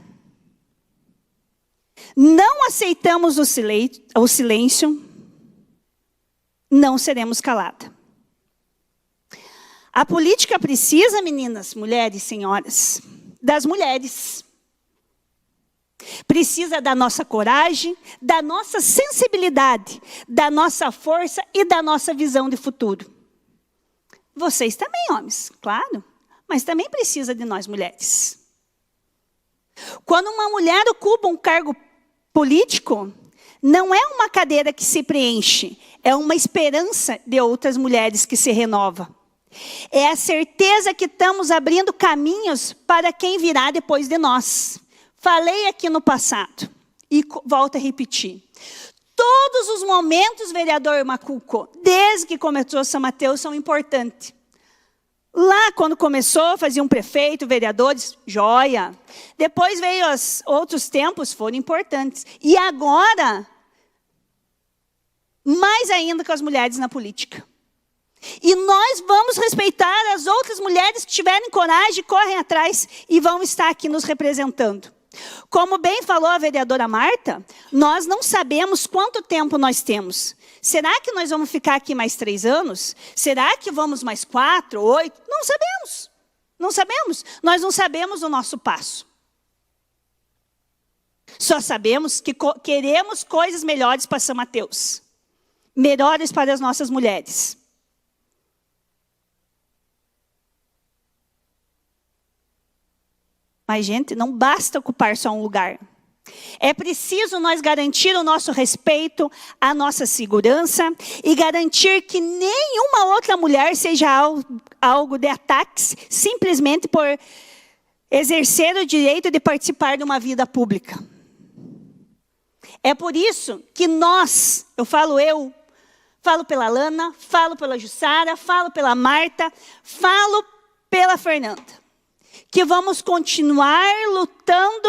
Não aceitamos o silêncio, não seremos caladas. A política precisa, meninas, mulheres, senhoras, das mulheres. Precisa da nossa coragem, da nossa sensibilidade, da nossa força e da nossa visão de futuro. Vocês também, homens, claro, mas também precisa de nós, mulheres. Quando uma mulher ocupa um cargo político, não é uma cadeira que se preenche, é uma esperança de outras mulheres que se renova. É a certeza que estamos abrindo caminhos para quem virá depois de nós. Falei aqui no passado, e volto a repetir. Todos os momentos, vereador Macuco, desde que começou São Mateus, são importantes. Lá, quando começou, faziam prefeito, vereadores, joia. Depois veio os outros tempos, foram importantes. E agora, mais ainda com as mulheres na política. E nós vamos respeitar as outras mulheres que tiverem coragem, correm atrás e vão estar aqui nos representando. Como bem falou a vereadora Marta, nós não sabemos quanto tempo nós temos. Será que nós vamos ficar aqui mais 3 anos? Será que vamos mais 4, 8? Não sabemos. Não sabemos. Nós não sabemos o nosso passo. Só sabemos que queremos coisas melhores para São Mateus. Melhores para as nossas mulheres. Mas, gente, não basta ocupar só um lugar. É preciso nós garantir o nosso respeito, a nossa segurança e garantir que nenhuma outra mulher seja algo de ataques simplesmente por exercer o direito de participar de uma vida pública. É por isso que nós, eu falo eu, Falo pela Lana, falo pela Jussara, falo pela Marta, falo pela Fernanda. Que vamos continuar lutando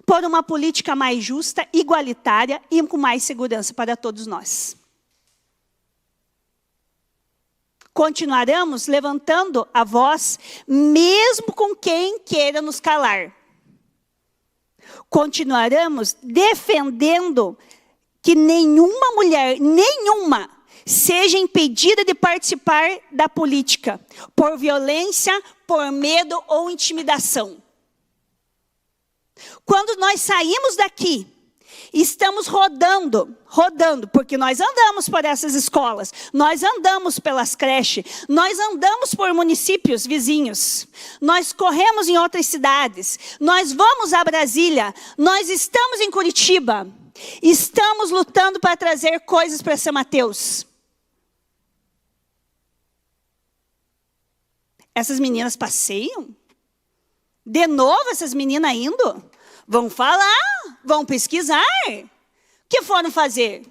por uma política mais justa, igualitária e com mais segurança para todos nós. Continuaremos levantando a voz, mesmo com quem queira nos calar. Continuaremos defendendo que nenhuma mulher, nenhuma, seja impedida de participar da política, por violência, por medo ou intimidação. Quando nós saímos daqui, estamos rodando, porque nós andamos por essas escolas, nós andamos pelas creches, nós andamos por municípios vizinhos, nós corremos em outras cidades, nós vamos a Brasília, nós estamos em Curitiba, estamos lutando para trazer coisas para São Mateus. Essas meninas passeiam? De novo essas meninas indo? Vão falar, vão pesquisar. O que foram fazer?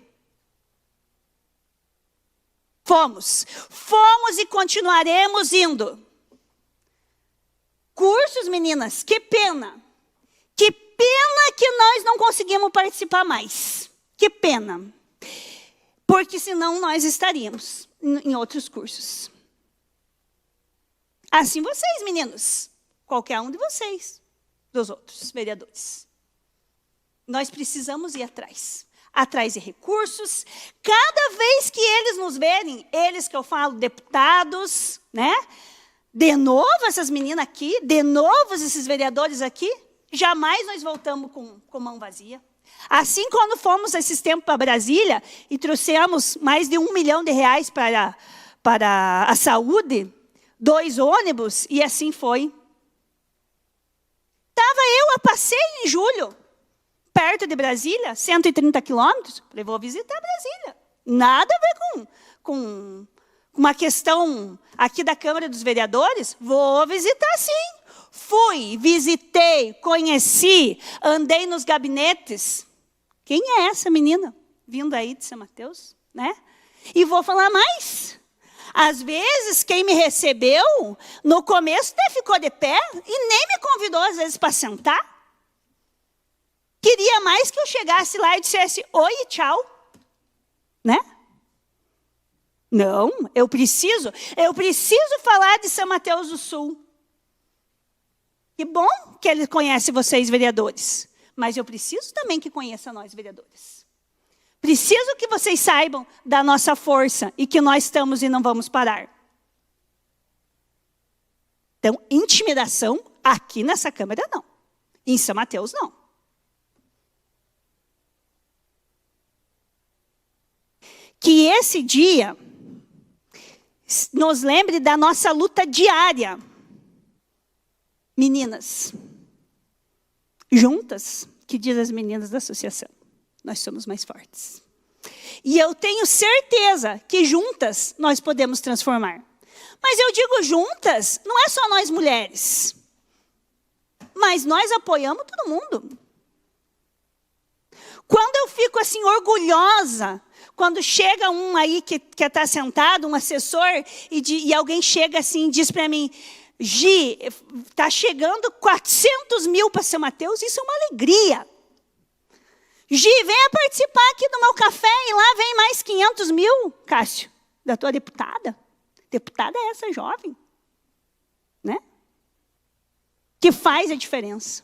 Fomos e continuaremos indo. Cursos, meninas, que pena. Que pena que nós não conseguimos participar mais. Que pena. Porque senão nós estaríamos em outros cursos. Assim vocês, meninos. Qualquer um de vocês. Dos outros vereadores. Nós precisamos ir atrás de recursos. Cada vez que eles nos verem, eles que eu falo, deputados, né? De novo essas meninas aqui, de novo esses vereadores aqui, jamais nós voltamos com mão vazia. Assim, quando fomos esses tempos para Brasília e trouxemos mais de R$1 milhão para a saúde, 2 ônibus, e assim foi. Estava eu a passeio em julho, perto de Brasília, 130 quilômetros. Falei, vou visitar Brasília. Nada a ver com uma questão aqui da Câmara dos Vereadores. Vou visitar sim. Fui, visitei, conheci, andei nos gabinetes. Quem é essa menina vindo aí de São Mateus? Né? E vou falar mais. Às vezes, quem me recebeu, no começo até ficou de pé e nem me convidou, às vezes, para sentar. Queria mais que eu chegasse lá e dissesse, oi e tchau. Né? Não, eu preciso falar de São Mateus do Sul. Que bom que ele conhece vocês, vereadores. Mas eu preciso também que conheça nós, vereadores. Preciso que vocês saibam da nossa força e que nós estamos e não vamos parar. Então, intimidação aqui nessa Câmara, não. Em São Mateus, não. Que esse dia nos lembre da nossa luta diária. Meninas, juntas, que diz as meninas da associação, nós somos mais fortes. E eu tenho certeza que juntas nós podemos transformar. Mas eu digo juntas, não é só nós mulheres. Mas nós apoiamos todo mundo. Quando eu fico assim orgulhosa, quando chega um aí que está sentado, um assessor, e alguém chega assim e diz para mim, Gi, está chegando 400 mil para São Mateus, isso é uma alegria. Gi, venha participar aqui do meu café e lá vem mais 500 mil, Cássio, da tua deputada. Deputada é essa jovem, né? Que faz a diferença.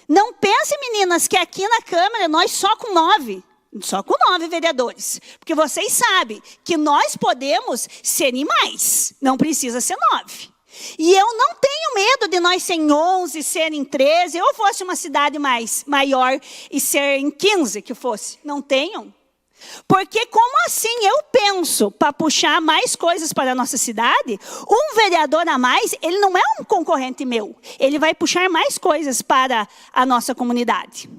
Não pense, meninas, que aqui na Câmara nós só com 9 vereadores. Porque vocês sabem que nós podemos ser em mais, não precisa ser 9. E eu não tenho medo de nós ser em 11, ser em 13, eu fosse uma cidade maior e ser em 15 que fosse. Não tenho. Porque como assim eu penso para puxar mais coisas para a nossa cidade, um vereador a mais, ele não é um concorrente meu. Ele vai puxar mais coisas para a nossa comunidade.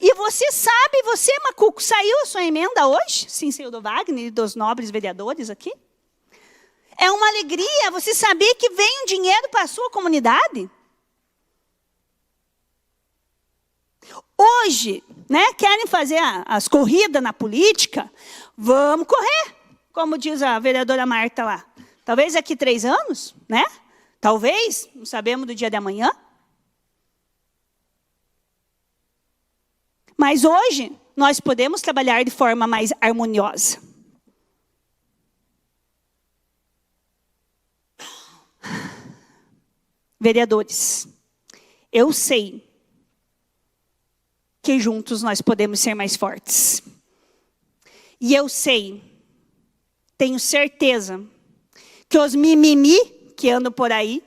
E você sabe, você, Macuco, saiu a sua emenda hoje? Sim, saiu do Wagner e dos nobres vereadores aqui. É uma alegria você saber que vem um dinheiro para a sua comunidade. Hoje, né, querem fazer as corridas na política, vamos correr, como diz a vereadora Marta lá. Talvez daqui 3 anos, né? Talvez, não sabemos do dia de amanhã. Mas hoje, nós podemos trabalhar de forma mais harmoniosa. Vereadores, eu sei que juntos nós podemos ser mais fortes. E eu sei, tenho certeza, que os mimimi que andam por aí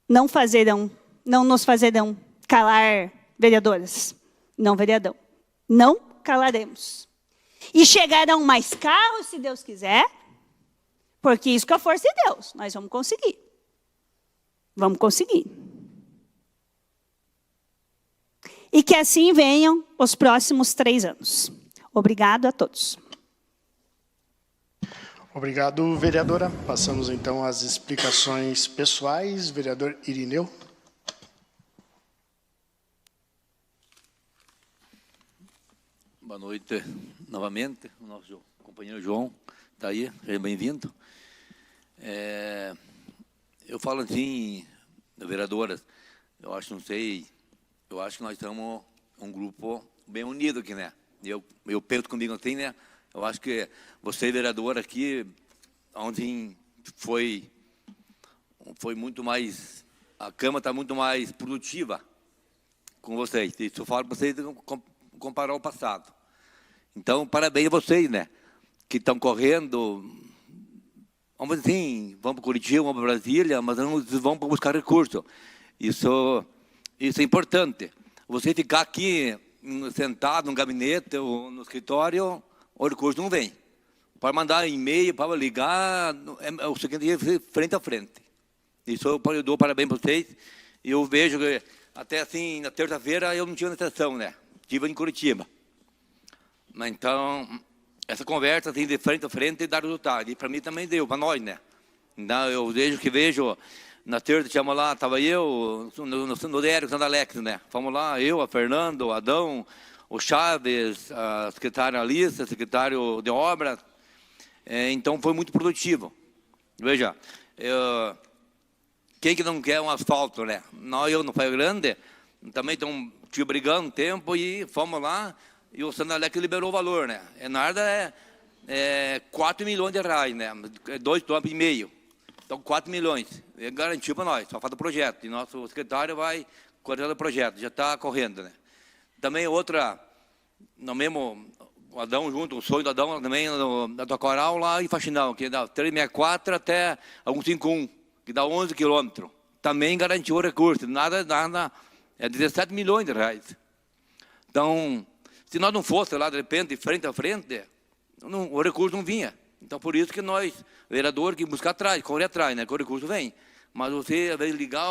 não nos fazerão calar, vereadoras. Não, vereador. Não calaremos. E chegarão mais carros, se Deus quiser, porque isso com a força de Deus, nós vamos conseguir. Vamos conseguir. E que assim venham os próximos 3 anos. Obrigado a todos. Obrigado, vereadora. Passamos, então, às explicações pessoais. Vereador Irineu. Boa noite, novamente. O nosso companheiro João está aí, seja bem-vindo. Eu falo assim, vereadoras, eu acho que nós estamos um grupo bem unido aqui, né? Eu penso comigo assim, né? Eu acho que você, vereadora, aqui, ontem foi muito mais, a Câmara está muito mais produtiva com vocês. Isso eu falo para vocês comparar o passado. Então, parabéns a vocês, né? Que estão correndo, vamos assim, vão para Curitiba, vão para Brasília, mas não vão para buscar recurso. Isso é importante. Você ficar aqui sentado no gabinete ou no escritório, o recurso não vem. Pode mandar e-mail, pode ligar, é o seguinte, frente a frente. Isso eu dou parabéns para vocês. Eu vejo que até assim, na terça-feira eu não tinha sessão, né? Estive em Curitiba. Mas então, essa conversa assim, de frente a frente dá resultado. E para mim também deu, para nós, né? Então, eu vejo, na terça tínhamos lá, estava eu, no Dério, Santa Alex, né? Fomos lá, eu, a Fernando, o Adão, o Chaves, a secretária Alice, secretário de obras. Então, foi muito produtivo. Veja, quem que não quer um asfalto, né? Eu no Praia Grande, também estive brigando um tempo e fomos lá, e o Santa Alex liberou o valor, né? Nada é 4 milhões de reais, né? 2,5 km. Então, 4 milhões. Garantiu para nós, só falta o projeto. E nosso secretário vai correndo o projeto, já está correndo, né? Também outra, no mesmo, o Adão junto, o sonho do Adão também, da tua coral lá em Faxinal, que dá 364 até 151, que dá 11 quilômetros. Também garantiu o recurso, nada, é 17 milhões de reais. Então, se nós não fosse lá, de repente, de frente a frente, o recurso não vinha. Então, por isso que nós, vereador, que buscar atrás, correr atrás, né? Que o recurso vem. Mas você, às vezes, ligar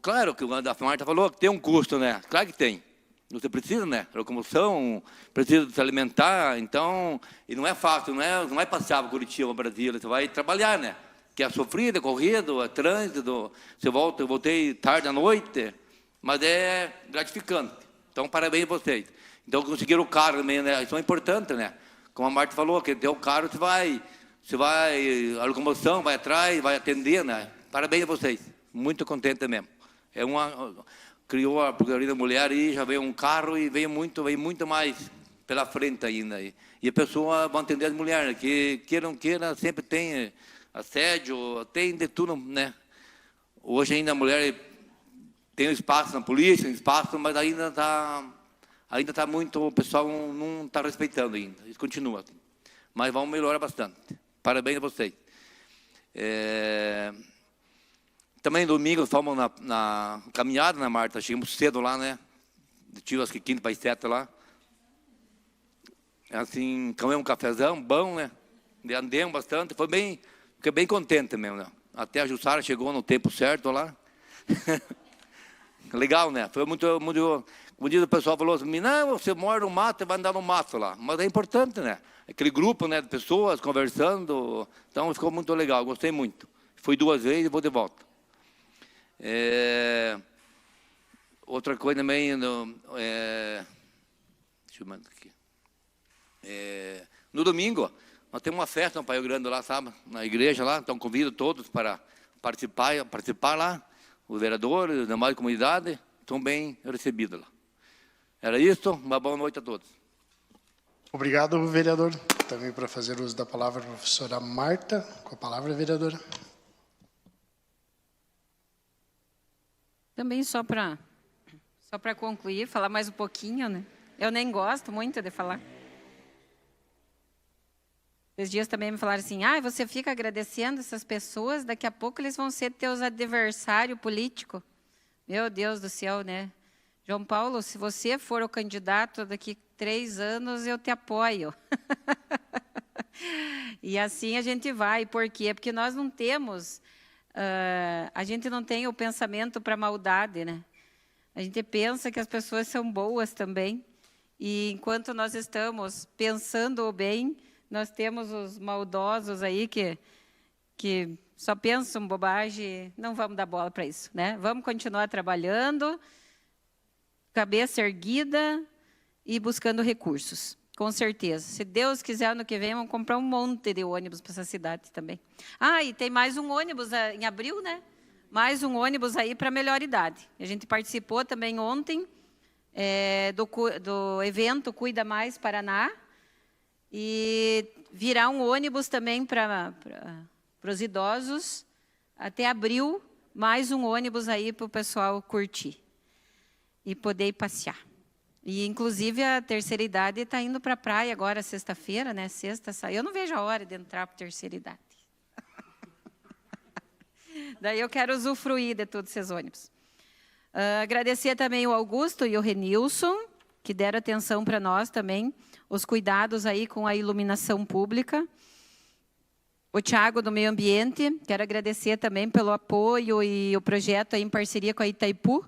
claro que o da Marta falou que tem um custo, né? Claro que tem. Você precisa, né? Locomoção, precisa se alimentar, então... E não é fácil, não vai passear para Curitiba, Brasília, você vai trabalhar, né? Que é sofrido, é corrido, é trânsito, eu voltei tarde à noite, mas é gratificante. Então, parabéns a vocês. Então, conseguiram o carro também, né? Isso é importante, né? Como a Marta falou, que tem o carro, você vai, a locomoção, vai atrás, vai atender, né? Parabéns a vocês. Muito contente mesmo. Criou a Procuradoria da Mulher e já veio um carro e veio muito mais pela frente ainda. E a pessoa vai atender as mulheres, que queira ou não queira, sempre tem assédio, tem de tudo, né? Hoje ainda a mulher tem um espaço na polícia, mas ainda está muito, o pessoal não está respeitando ainda. Isso continua. Mas vamos melhorar bastante. Parabéns a vocês. Também domingo fomos na caminhada, né, Marta? Chegamos cedo lá, né? Tive acho que 5 para as 7 lá. Assim, comemos um cafezão bom, né? Andemos bastante, fiquei bem contente mesmo, né? Até a Jussara chegou no tempo certo lá. Legal, né? Foi muito... Como diz o pessoal, falou assim, não, você mora no mato, vai andar no mato lá. Mas é importante, né? Aquele grupo, né, de pessoas conversando. Então, ficou muito legal, gostei muito. Fui 2 vezes e vou de volta. outra coisa também, deixa eu mandar aqui. No domingo, nós temos uma festa no Paio Grande lá, sabe? Na igreja lá, então convido todos para participar lá. Os vereadores, as demais comunidades, estão bem recebidos lá. Era isso, uma boa noite a todos. Obrigado, vereador. Também para fazer uso da palavra, a professora Marta. Com a palavra, vereadora. Também só para concluir, falar mais um pouquinho, né? Eu nem gosto muito de falar. Esses dias também me falaram assim, você fica agradecendo essas pessoas, daqui a pouco eles vão ser teus adversários políticos. Meu Deus do céu, né? João Paulo, se você for o candidato daqui 3 anos, eu te apoio. E assim a gente vai. Por quê? Porque nós não temos, a gente não tem o pensamento para maldade, né? A gente pensa que as pessoas são boas também. E enquanto nós estamos pensando o bem, nós temos os maldosos aí que só pensam bobagem. Não vamos dar bola para isso, né? Vamos continuar trabalhando, cabeça erguida e buscando recursos, com certeza. Se Deus quiser, ano que vem, vamos comprar um monte de ônibus para essa cidade também. E tem mais um ônibus em abril, né? Mais um ônibus aí para melhor idade. A gente participou também ontem do evento Cuida Mais Paraná, e virá um ônibus também para os idosos, até abril, mais um ônibus aí para o pessoal curtir e poder ir passear. E, inclusive, a terceira idade está indo para a praia agora, sexta-feira, né? Sexta, eu não vejo a hora de entrar para a terceira idade. Daí eu quero usufruir de todos esses ônibus. Agradecer também o Augusto e o Renilson, que deram atenção para nós também, os cuidados aí com a iluminação pública. O Thiago do Meio Ambiente, quero agradecer também pelo apoio e o projeto aí em parceria com a Itaipu,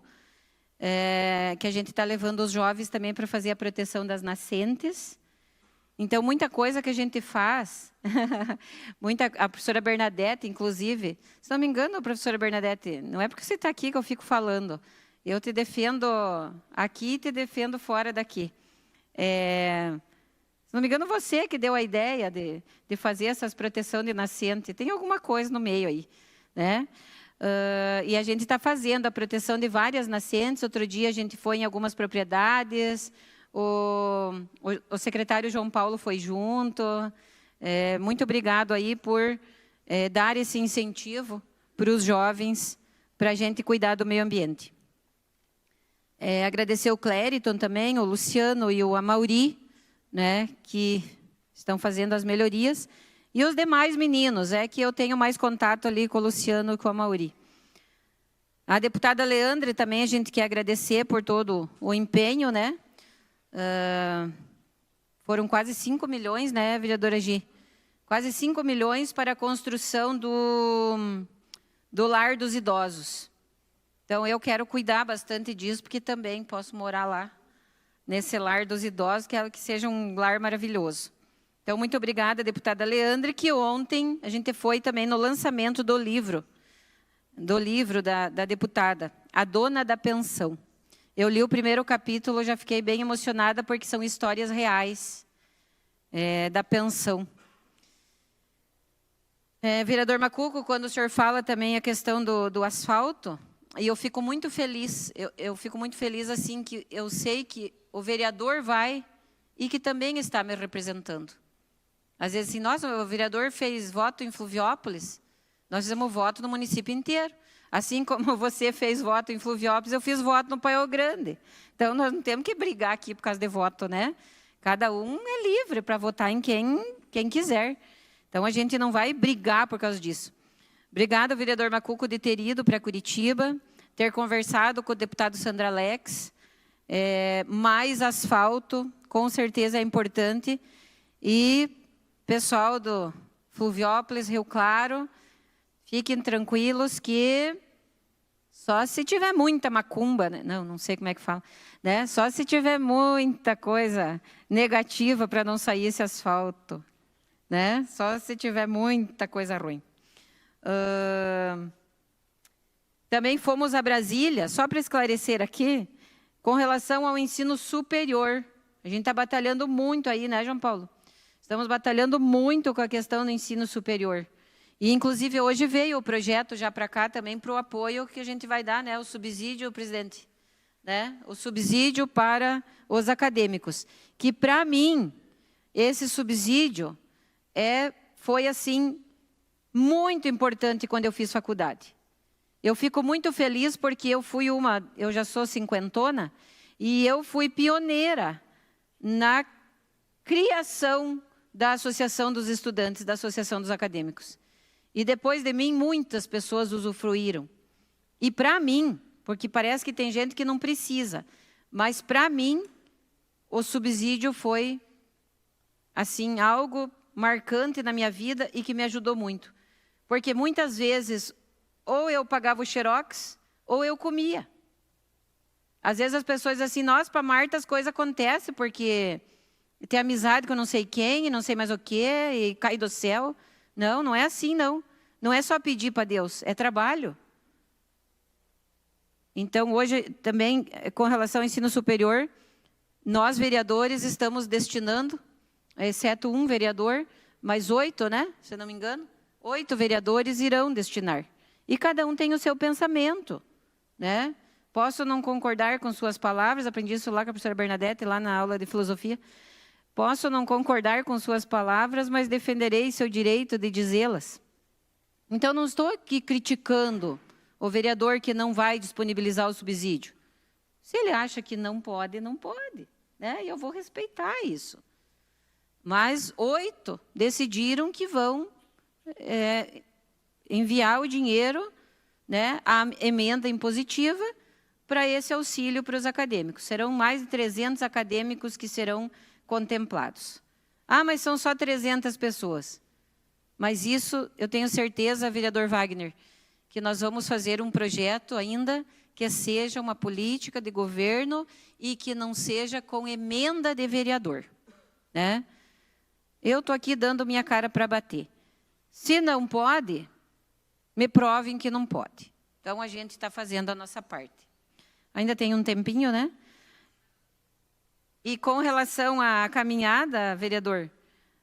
que a gente está levando os jovens também para fazer a proteção das nascentes. Então, muita coisa que a gente faz, a professora Bernadette, inclusive, se não me engano, professora Bernadette, não é porque você está aqui que eu fico falando, eu te defendo aqui e te defendo fora daqui. Se não me engano, você que deu a ideia de fazer essas proteção de nascente. Tem alguma coisa no meio aí, né? E a gente está fazendo a proteção de várias nascentes. Outro dia a gente foi em algumas propriedades. O secretário João Paulo foi junto. Muito obrigado aí por dar esse incentivo para os jovens, para a gente cuidar do meio ambiente. Agradecer o Clériton também, o Luciano e o Amauri, né, que estão fazendo as melhorias, e os demais meninos, que eu tenho mais contato ali com o Luciano e com a Mauri. A deputada Leandre também a gente quer agradecer por todo o empenho, né? Foram quase 5 milhões, né, vereadora Gi? Quase 5 milhões para a construção do lar dos idosos. Então, eu quero cuidar bastante disso, porque também posso morar lá, nesse lar dos idosos, que seja um lar maravilhoso. Então, muito obrigada, deputada Leandre, que ontem a gente foi também no lançamento do livro da deputada, A Dona da Pensão. Eu li o primeiro capítulo, já fiquei bem emocionada, porque são histórias reais da pensão. Vereador Macuco, quando o senhor fala também a questão do asfalto, e eu fico muito feliz, eu fico muito feliz assim, que eu sei que o vereador vai e que também está me representando. Às vezes assim, nossa, o vereador fez voto em Fluviópolis, nós fizemos voto no município inteiro. Assim como você fez voto em Fluviópolis, eu fiz voto no Paio Grande. Então, nós não temos que brigar aqui por causa de voto, né? Cada um é livre para votar em quem quiser. Então, a gente não vai brigar por causa disso. Obrigada, vereador Macuco, de ter ido para Curitiba, ter conversado com o deputado Sandra Alex. Mais asfalto, com certeza é importante. E, pessoal do Fluviópolis, Rio Claro, fiquem tranquilos que só se tiver muita macumba, né? Não sei como é que fala, né? Só se tiver muita coisa negativa para não sair esse asfalto, né? Só se tiver muita coisa ruim. Também fomos a Brasília, só para esclarecer aqui, com relação ao ensino superior. A gente está batalhando muito aí, né, João Paulo? Estamos batalhando muito com a questão do ensino superior. E, inclusive, hoje veio o projeto já para cá também para o apoio que a gente vai dar, né, o subsídio, presidente, né, o subsídio para os acadêmicos. Que, para mim, esse subsídio foi, assim, muito importante quando eu fiz faculdade. Eu fico muito feliz porque eu já sou cinquentona, e eu fui pioneira na criação da Associação dos Estudantes, da Associação dos Acadêmicos. E depois de mim, muitas pessoas usufruíram. E para mim, porque parece que tem gente que não precisa, mas para mim, o subsídio foi, assim, algo marcante na minha vida e que me ajudou muito. Porque muitas vezes, ou eu pagava o xerox, ou eu comia. Às vezes as pessoas dizem assim, nossa, para Marta as coisas acontecem, porque tem amizade com não sei quem, e não sei mais o quê, e cai do céu. Não, não é assim, não. Não é só pedir para Deus, é trabalho. Então, hoje, também, com relação ao ensino superior, nós, vereadores, estamos destinando, exceto um vereador, mas 8, né? Se não me engano, 8 vereadores irão destinar. E cada um tem o seu pensamento, né? Posso não concordar com suas palavras, aprendi isso lá com a professora Bernadette, lá na aula de filosofia. Posso não concordar com suas palavras, mas defenderei seu direito de dizê-las. Então, não estou aqui criticando o vereador que não vai disponibilizar o subsídio. Se ele acha que não pode, não pode, né? E eu vou respeitar isso. Mas 8 decidiram que vão enviar o dinheiro, né, a emenda impositiva, para esse auxílio para os acadêmicos. Serão mais de 300 acadêmicos que serão contemplados. Ah, mas são só 300 pessoas. Mas isso, eu tenho certeza, vereador Wagner, que nós vamos fazer um projeto ainda que seja uma política de governo e que não seja com emenda de vereador, né? Eu estou aqui dando minha cara para bater. Se não pode, me provem que não pode. Então, a gente está fazendo a nossa parte. Ainda tem um tempinho, né? E com relação à caminhada, vereador,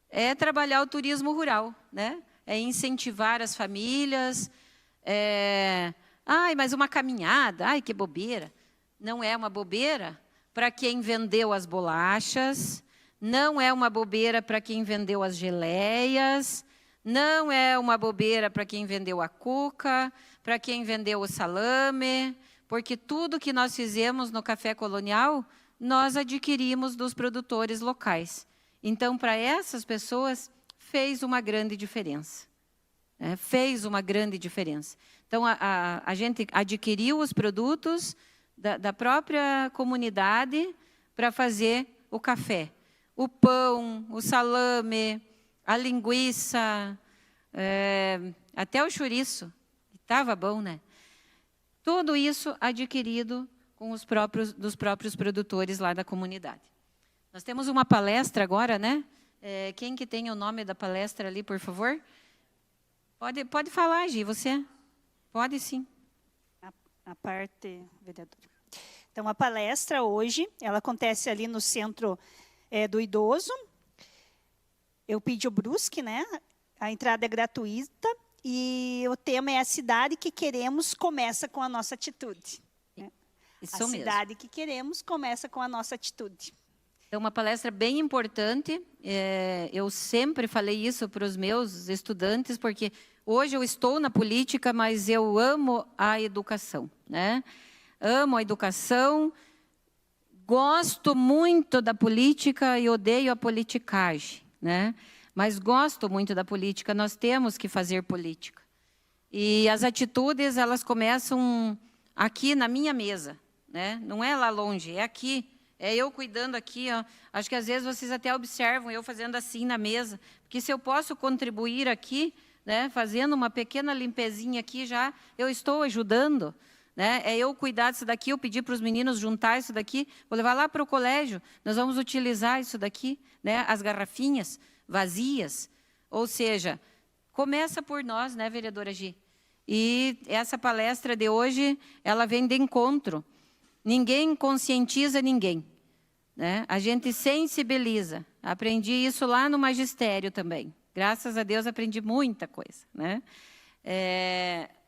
é trabalhar o turismo rural, né? É incentivar as famílias. Ai, mas uma caminhada, ai, que bobeira. Não é uma bobeira para quem vendeu as bolachas, não é uma bobeira para quem vendeu as geleias, não é uma bobeira para quem vendeu a cuca, para quem vendeu o salame, porque tudo que nós fizemos no Café Colonial, nós adquirimos dos produtores locais. Então, para essas pessoas, fez uma grande diferença. Fez uma grande diferença. Então, a gente adquiriu os produtos da própria comunidade para fazer o café. O pão, o salame, a linguiça, até o chouriço. Estava bom, né? Tudo isso adquirido com dos próprios produtores lá da comunidade. Nós temos uma palestra agora, né? Quem que tem o nome da palestra ali, por favor? Pode falar, Gi, você? Pode sim. A parte, vereadora. Então, a palestra hoje, ela acontece ali no Centro do Idoso. Eu pedi o Brusque, né? A entrada é gratuita. E o tema é a cidade que queremos começa com a nossa atitude. Né? Isso a mesmo. Cidade que queremos começa com a nossa atitude. É uma palestra bem importante. Eu sempre falei isso para os meus estudantes, porque hoje eu estou na política, mas eu amo a educação, né? Amo a educação, gosto muito da política e odeio a politicagem, né? Mas gosto muito da política, nós temos que fazer política. E as atitudes, elas começam aqui na minha mesa, né? Não é lá longe, é aqui. É eu cuidando aqui, ó. Acho que às vezes vocês até observam eu fazendo assim na mesa, porque se eu posso contribuir aqui, né, fazendo uma pequena limpezinha aqui já, eu estou ajudando, né? É eu cuidar disso daqui, eu pedir para os meninos juntar isso daqui, vou levar lá para o colégio, nós vamos utilizar isso daqui, né, as garrafinhas vazias, ou seja, começa por nós, né, vereadora Gi? E essa palestra de hoje, ela vem de encontro. Ninguém conscientiza ninguém, né? A gente sensibiliza. Aprendi isso lá no magistério também. Graças a Deus aprendi muita coisa, né?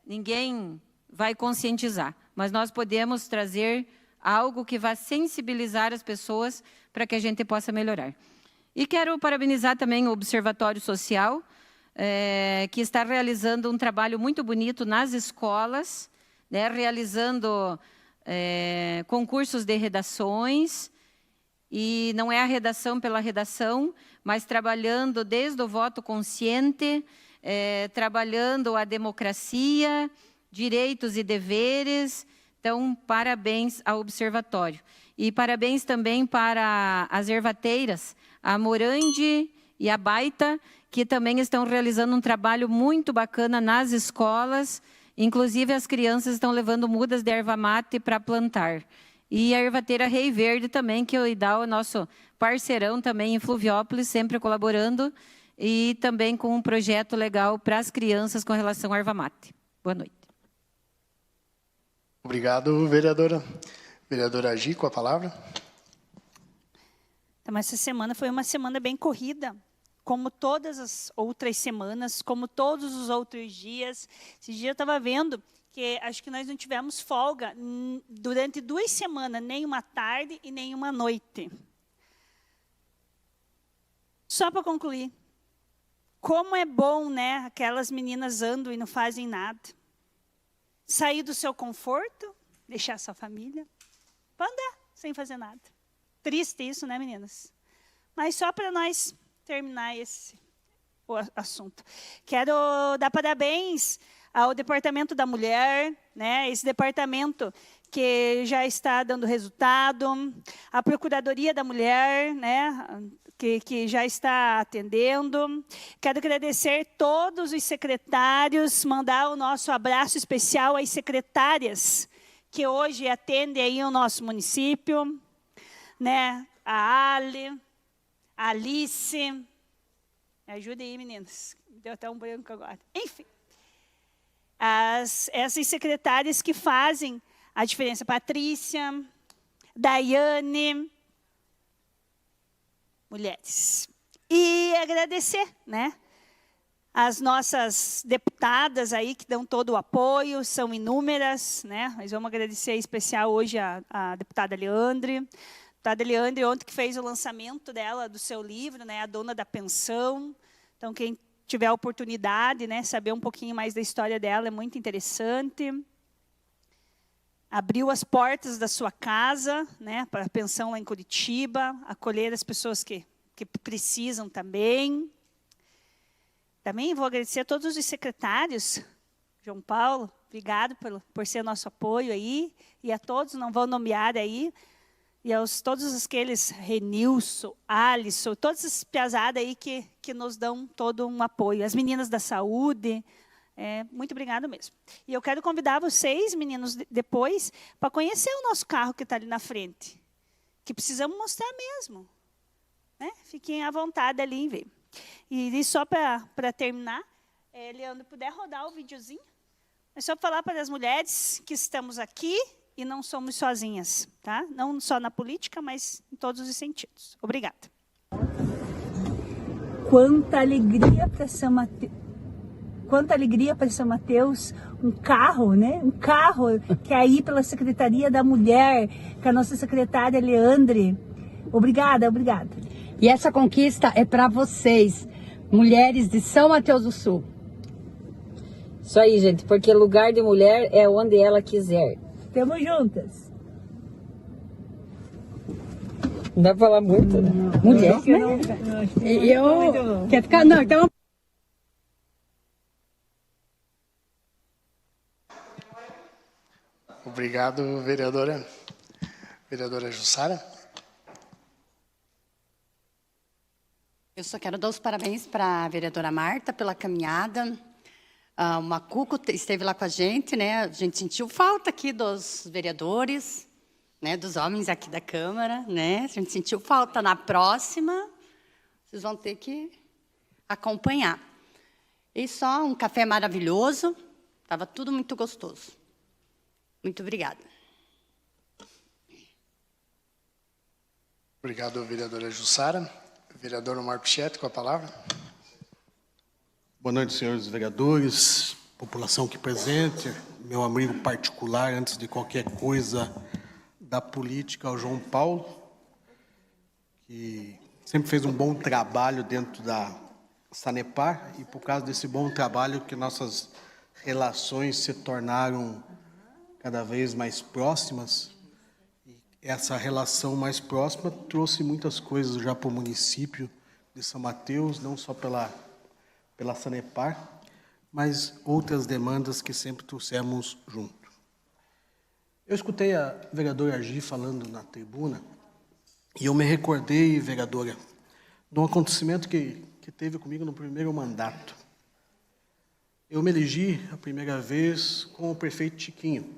Ninguém vai conscientizar, mas nós podemos trazer algo que vá sensibilizar as pessoas para que a gente possa melhorar. E quero parabenizar também o Observatório Social, que está realizando um trabalho muito bonito nas escolas, né, realizando concursos de redações, e não é a redação pela redação, mas trabalhando desde o voto consciente, trabalhando a democracia, direitos e deveres. Então, parabéns ao Observatório. E parabéns também para as ervateiras, a Morandi e a Baita, que também estão realizando um trabalho muito bacana nas escolas. Inclusive, as crianças estão levando mudas de erva mate para plantar. E a ervateira Rei Verde também, que o Idal é nosso parceirão também em Fluviópolis, sempre colaborando, e também com um projeto legal para as crianças com relação à erva mate. Boa noite. Obrigado, vereadora. Vereadora Agi, com a palavra. Então, essa semana foi uma semana bem corrida, como todas as outras semanas, como todos os outros dias. Esse dia eu estava vendo que acho que nós não tivemos folga durante 2 semanas, nem uma tarde e nem uma noite. Só para concluir, como é bom, né? Aquelas meninas andam e não fazem nada. Sair do seu conforto, deixar sua família, para andar sem fazer nada. Triste isso, né, meninas? Mas só para nós terminar o assunto. Quero dar parabéns ao Departamento da Mulher, né? Esse departamento que já está dando resultado, a Procuradoria da Mulher, né? Que já está atendendo. Quero agradecer todos os secretários, mandar o nosso abraço especial às secretárias que hoje atendem aí o nosso município, né? A Ali, a Alice. Me ajudem aí, meninas. Deu até um branco agora. Enfim. Essas secretárias que fazem a diferença. Patrícia, Daiane, mulheres. E agradecer, né? As nossas deputadas aí que dão todo o apoio, são inúmeras, né? Mas vamos agradecer em especial hoje a deputada Leandre. A deputada Leandre, ontem que fez o lançamento dela, do seu livro, né? A Dona da Pensão. Então, quem tiver a oportunidade, né, saber um pouquinho mais da história dela, é muito interessante. Abriu as portas da sua casa, né, para a pensão lá em Curitiba, acolher as pessoas que precisam também. Também vou agradecer a todos os secretários. João Paulo, obrigado por ser nosso apoio aí, e a todos, não vou nomear aí, e aos todos aqueles, Renilson, Alisson, todas as piazadas aí que nos dão todo um apoio. As meninas da saúde, muito obrigado mesmo. E eu quero convidar vocês, meninos, depois, para conhecer o nosso carro que está ali na frente, que precisamos mostrar mesmo. Né? Fiquem à vontade ali em ver. E só para terminar, Leandro, puder rodar o videozinho? É só falar para as mulheres que estamos aqui e não somos sozinhas, tá? Não só na política, mas em todos os sentidos. Obrigada. Quanta alegria para São Mateus. Quanta alegria para São Mateus, um carro, né? Um carro que é aí pela Secretaria da Mulher, com a nossa secretária Leandre. Obrigada, obrigada. E essa conquista é para vocês, mulheres de São Mateus do Sul. Isso aí, gente, porque lugar de mulher é onde ela quiser. Tamo juntas. Não dá pra falar muito, né? Mulher, né? Quer ficar... Não, então... Obrigado, vereadora. Vereadora Jussara. Eu só quero dar os parabéns para a vereadora Marta pela caminhada. O Macuco esteve lá com a gente, né? A gente sentiu falta aqui dos vereadores, né? Dos homens aqui da Câmara, né? A gente sentiu falta. Na próxima, vocês vão ter que acompanhar. E só um café maravilhoso, Estava tudo muito gostoso. Muito obrigada. Obrigado, vereadora Jussara. Vereador Omar Pichetto, com a palavra. Boa noite, senhores vereadores, população aqui presente, meu amigo particular, antes de qualquer coisa da política, o João Paulo, que sempre fez um bom trabalho dentro da Sanepar, e por causa desse bom trabalho que nossas relações se tornaram cada vez mais próximas. E essa relação mais próxima trouxe muitas coisas já para o município de São Mateus, não só pela Sanepar, mas outras demandas que sempre trouxemos junto. Eu escutei a vereadora Agi falando na tribuna, e eu me recordei, vereadora, de um acontecimento que teve comigo no primeiro mandato. Eu me elegi a primeira vez com o prefeito Chiquinho.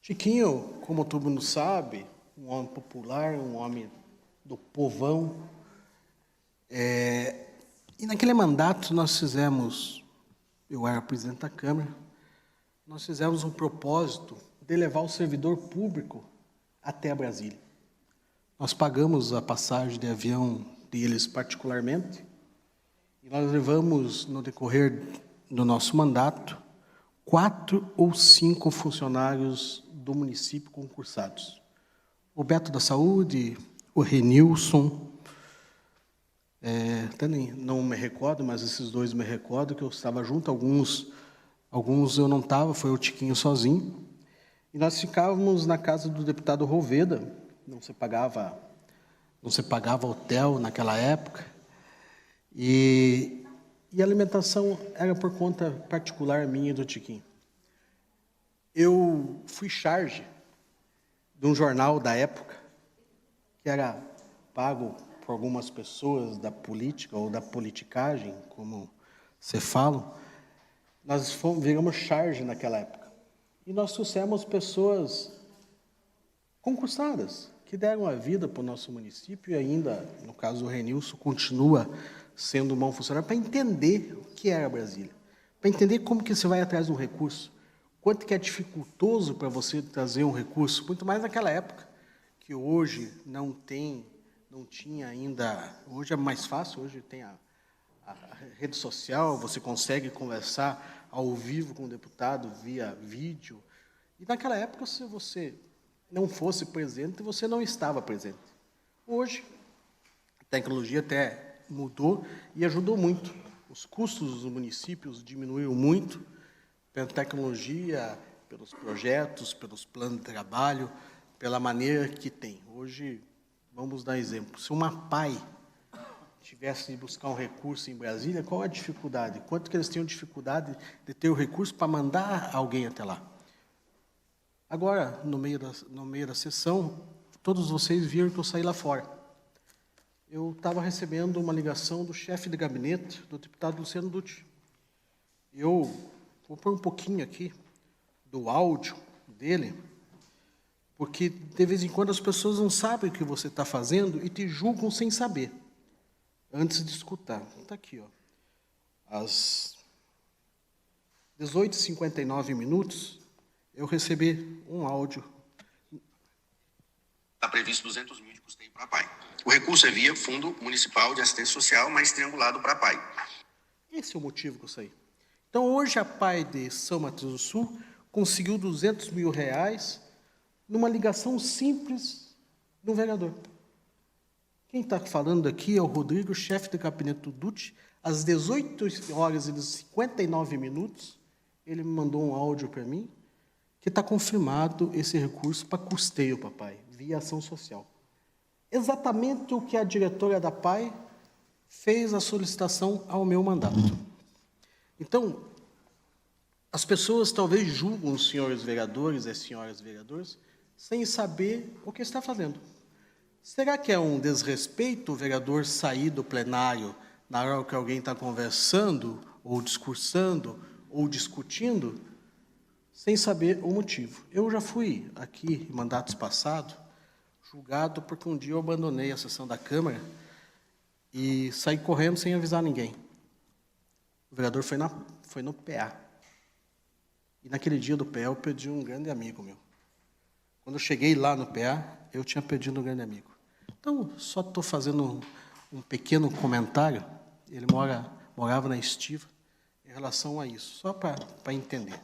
Chiquinho, como todo mundo sabe, um homem popular, um homem do povão. E naquele mandato nós fizemos, eu era presidente da Câmara, nós fizemos um propósito de levar o servidor público até Brasília. Nós pagamos a passagem de avião deles particularmente, e nós levamos, no decorrer do nosso mandato, 4 ou 5 funcionários do município concursados. O Beto da Saúde, o Renilson, até nem, não me recordo, mas esses dois me recordo, que eu estava junto, alguns eu não estava, foi o Tiquinho sozinho. E nós ficávamos na casa do deputado Roveda, não se pagava hotel naquela época, e a alimentação era por conta particular minha e do Tiquinho. Eu fui charge de um jornal da época, que era pago por algumas pessoas da política ou da politicagem, como se falam. Nós viramos charge naquela época. E nós trouxemos pessoas concursadas, que deram a vida para o nosso município, e ainda, no caso do Renilson, continua sendo um bom funcionário, para entender o que era Brasília, para entender como que você vai atrás de um recurso, quanto que é dificultoso para você trazer um recurso, muito mais naquela época, que hoje não tinha ainda, hoje é mais fácil, hoje tem a rede social, você consegue conversar ao vivo com o deputado via vídeo, e naquela época, se você não fosse presente, você não estava presente. Hoje, a tecnologia até mudou e ajudou muito. Os custos dos municípios diminuíram muito pela tecnologia, pelos projetos, pelos planos de trabalho, pela maneira que tem. Hoje, vamos dar exemplo. Se uma PAI tivesse de buscar um recurso em Brasília, qual a dificuldade? Quanto que eles tinham dificuldade de ter o recurso para mandar alguém até lá? Agora, no meio da sessão, todos vocês viram que eu saí lá fora. Eu estava recebendo uma ligação do chefe de gabinete, do deputado Luciano Dutti. Eu vou pôr um pouquinho aqui do áudio dele, porque, de vez em quando, as pessoas não sabem o que você está fazendo e te julgam sem saber, antes de escutar. Está aqui, ó. Às 18h59, eu recebi um áudio. Está previsto 200 mil de custeio para a PAI. O recurso é via Fundo Municipal de Assistência Social, mas triangulado para a PAI. Esse é o motivo que eu saí. Então, hoje, a PAI de São Mateus do Sul conseguiu R$200 mil numa ligação simples do vereador. Quem está falando aqui é o Rodrigo, chefe de gabinete do Dutti. Às 18h59, ele me mandou um áudio para mim, que está confirmado esse recurso para custeio, papai, via ação social. Exatamente o que a diretora da PAI fez a solicitação ao meu mandato. Então, as pessoas talvez julgam os senhores vereadores e as senhoras vereadoras sem saber o que está fazendo. Será que é um desrespeito o vereador sair do plenário na hora que alguém está conversando, ou discursando, ou discutindo, sem saber o motivo? Eu já fui aqui, em mandatos passados, julgado porque um dia eu abandonei a sessão da Câmara e saí correndo sem avisar ninguém. O vereador foi no PA. E naquele dia do PA eu perdi um grande amigo meu. Quando eu cheguei lá no PA, eu tinha perdido um grande amigo. Então, só estou fazendo um pequeno comentário. Ele morava na Estiva, em relação a isso, só para entender.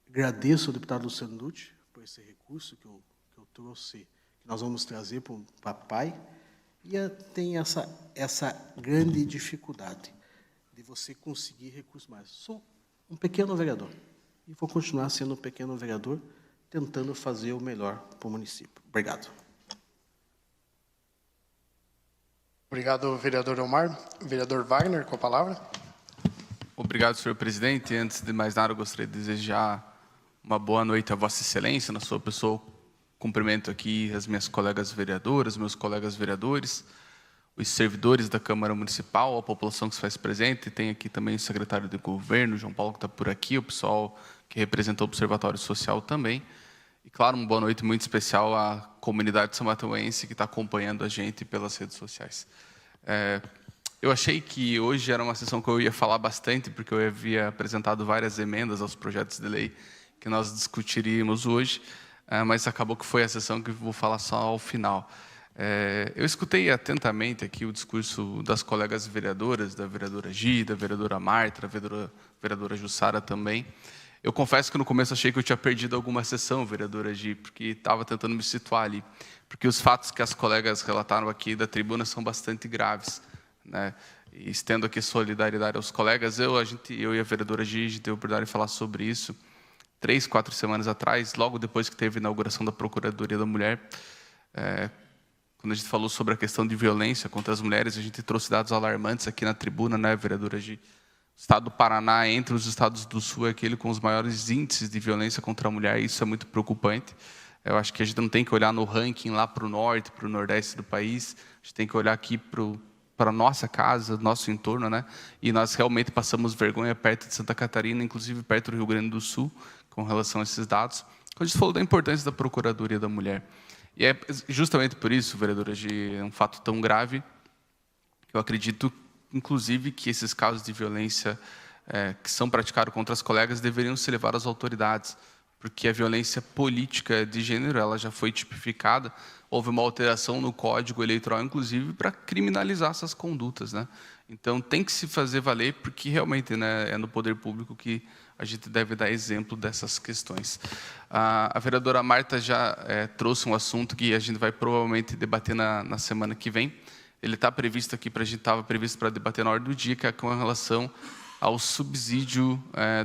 Agradeço ao deputado Luciano Dutti por esse recurso que eu trouxe, que nós vamos trazer para o papai, e tem essa grande dificuldade de você conseguir recursos mais. Sou um pequeno vereador e vou continuar sendo um pequeno vereador, tentando fazer o melhor para o município. Obrigado. Obrigado, vereador Omar. Vereador Wagner, com a palavra. Obrigado, senhor presidente. Antes de mais nada, eu gostaria de desejar uma boa noite a Vossa Excelência. Na sua pessoa, cumprimento aqui as minhas colegas vereadoras, meus colegas vereadores, os servidores da Câmara Municipal, a população que se faz presente. Tem aqui também o secretário de Governo, João Paulo, que está por aqui, o pessoal que representa o Observatório Social também. E, claro, uma boa noite muito especial à comunidade são-mateuense que está acompanhando a gente pelas redes sociais. Eu achei que hoje era uma sessão que eu ia falar bastante, porque eu havia apresentado várias emendas aos projetos de lei que nós discutiríamos hoje, mas acabou que foi a sessão que eu vou falar só ao final. Eu escutei atentamente aqui o discurso das colegas vereadoras, da vereadora Gi, da vereadora Marta, da vereadora Jussara também. Eu confesso que no começo achei que eu tinha perdido alguma sessão, vereadora Gi, porque estava tentando me situar ali. Porque os fatos que as colegas relataram aqui da tribuna são bastante graves, né? E estendo aqui solidariedade aos colegas, eu e a vereadora Gi, a gente teve a oportunidade de falar sobre isso 3, 4 semanas atrás, logo depois que teve a inauguração da Procuradoria da Mulher. Quando a gente falou sobre a questão de violência contra as mulheres, a gente trouxe dados alarmantes aqui na tribuna, né, vereadora Gi? O estado do Paraná, entre os estados do Sul, é aquele com os maiores índices de violência contra a mulher, e isso é muito preocupante. Eu acho que a gente não tem que olhar no ranking lá para o norte, para o nordeste do país, a gente tem que olhar aqui para a nossa casa, nosso entorno, né? E nós realmente passamos vergonha perto de Santa Catarina, inclusive perto do Rio Grande do Sul, com relação a esses dados. Quando a gente falou da importância da Procuradoria da Mulher. E é justamente por isso, vereadora Gi, é um fato tão grave, que eu acredito inclusive que esses casos de violência que são praticados contra as colegas deveriam ser levados às autoridades, porque a violência política de gênero ela já foi tipificada, houve uma alteração no Código Eleitoral, inclusive, para criminalizar essas condutas, né? Então, tem que se fazer valer, porque realmente, né, é no poder público que a gente deve dar exemplo dessas questões. A vereadora Marta já trouxe um assunto que a gente vai provavelmente debater na semana que vem. Ele está previsto aqui, estava previsto para debater na ordem do dia, que é com relação ao subsídio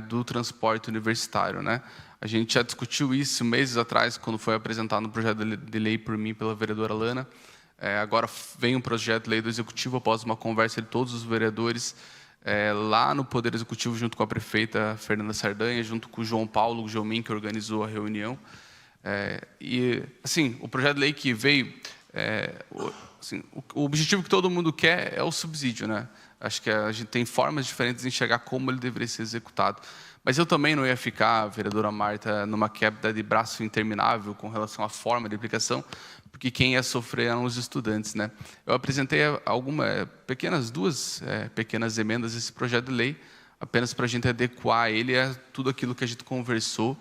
do transporte universitário, né? A gente já discutiu isso meses atrás, quando foi apresentado no projeto de lei por mim, pela vereadora Lana. Agora vem um projeto de lei do Executivo, após uma conversa de todos os vereadores, lá no Poder Executivo, junto com a prefeita Fernanda Sardanha, junto com o João Paulo, o Jomim, que organizou a reunião. E, assim, o projeto de lei que veio... Assim, o objetivo que todo mundo quer é o subsídio, né? Acho que a gente tem formas diferentes de enxergar como ele deveria ser executado. Mas eu também não ia ficar, vereadora Marta, numa queda de braço interminável com relação à forma de aplicação, porque quem ia sofrer eram os estudantes, né? Eu apresentei duas pequenas emendas a esse projeto de lei, apenas para a gente adequar ele a tudo aquilo que a gente conversou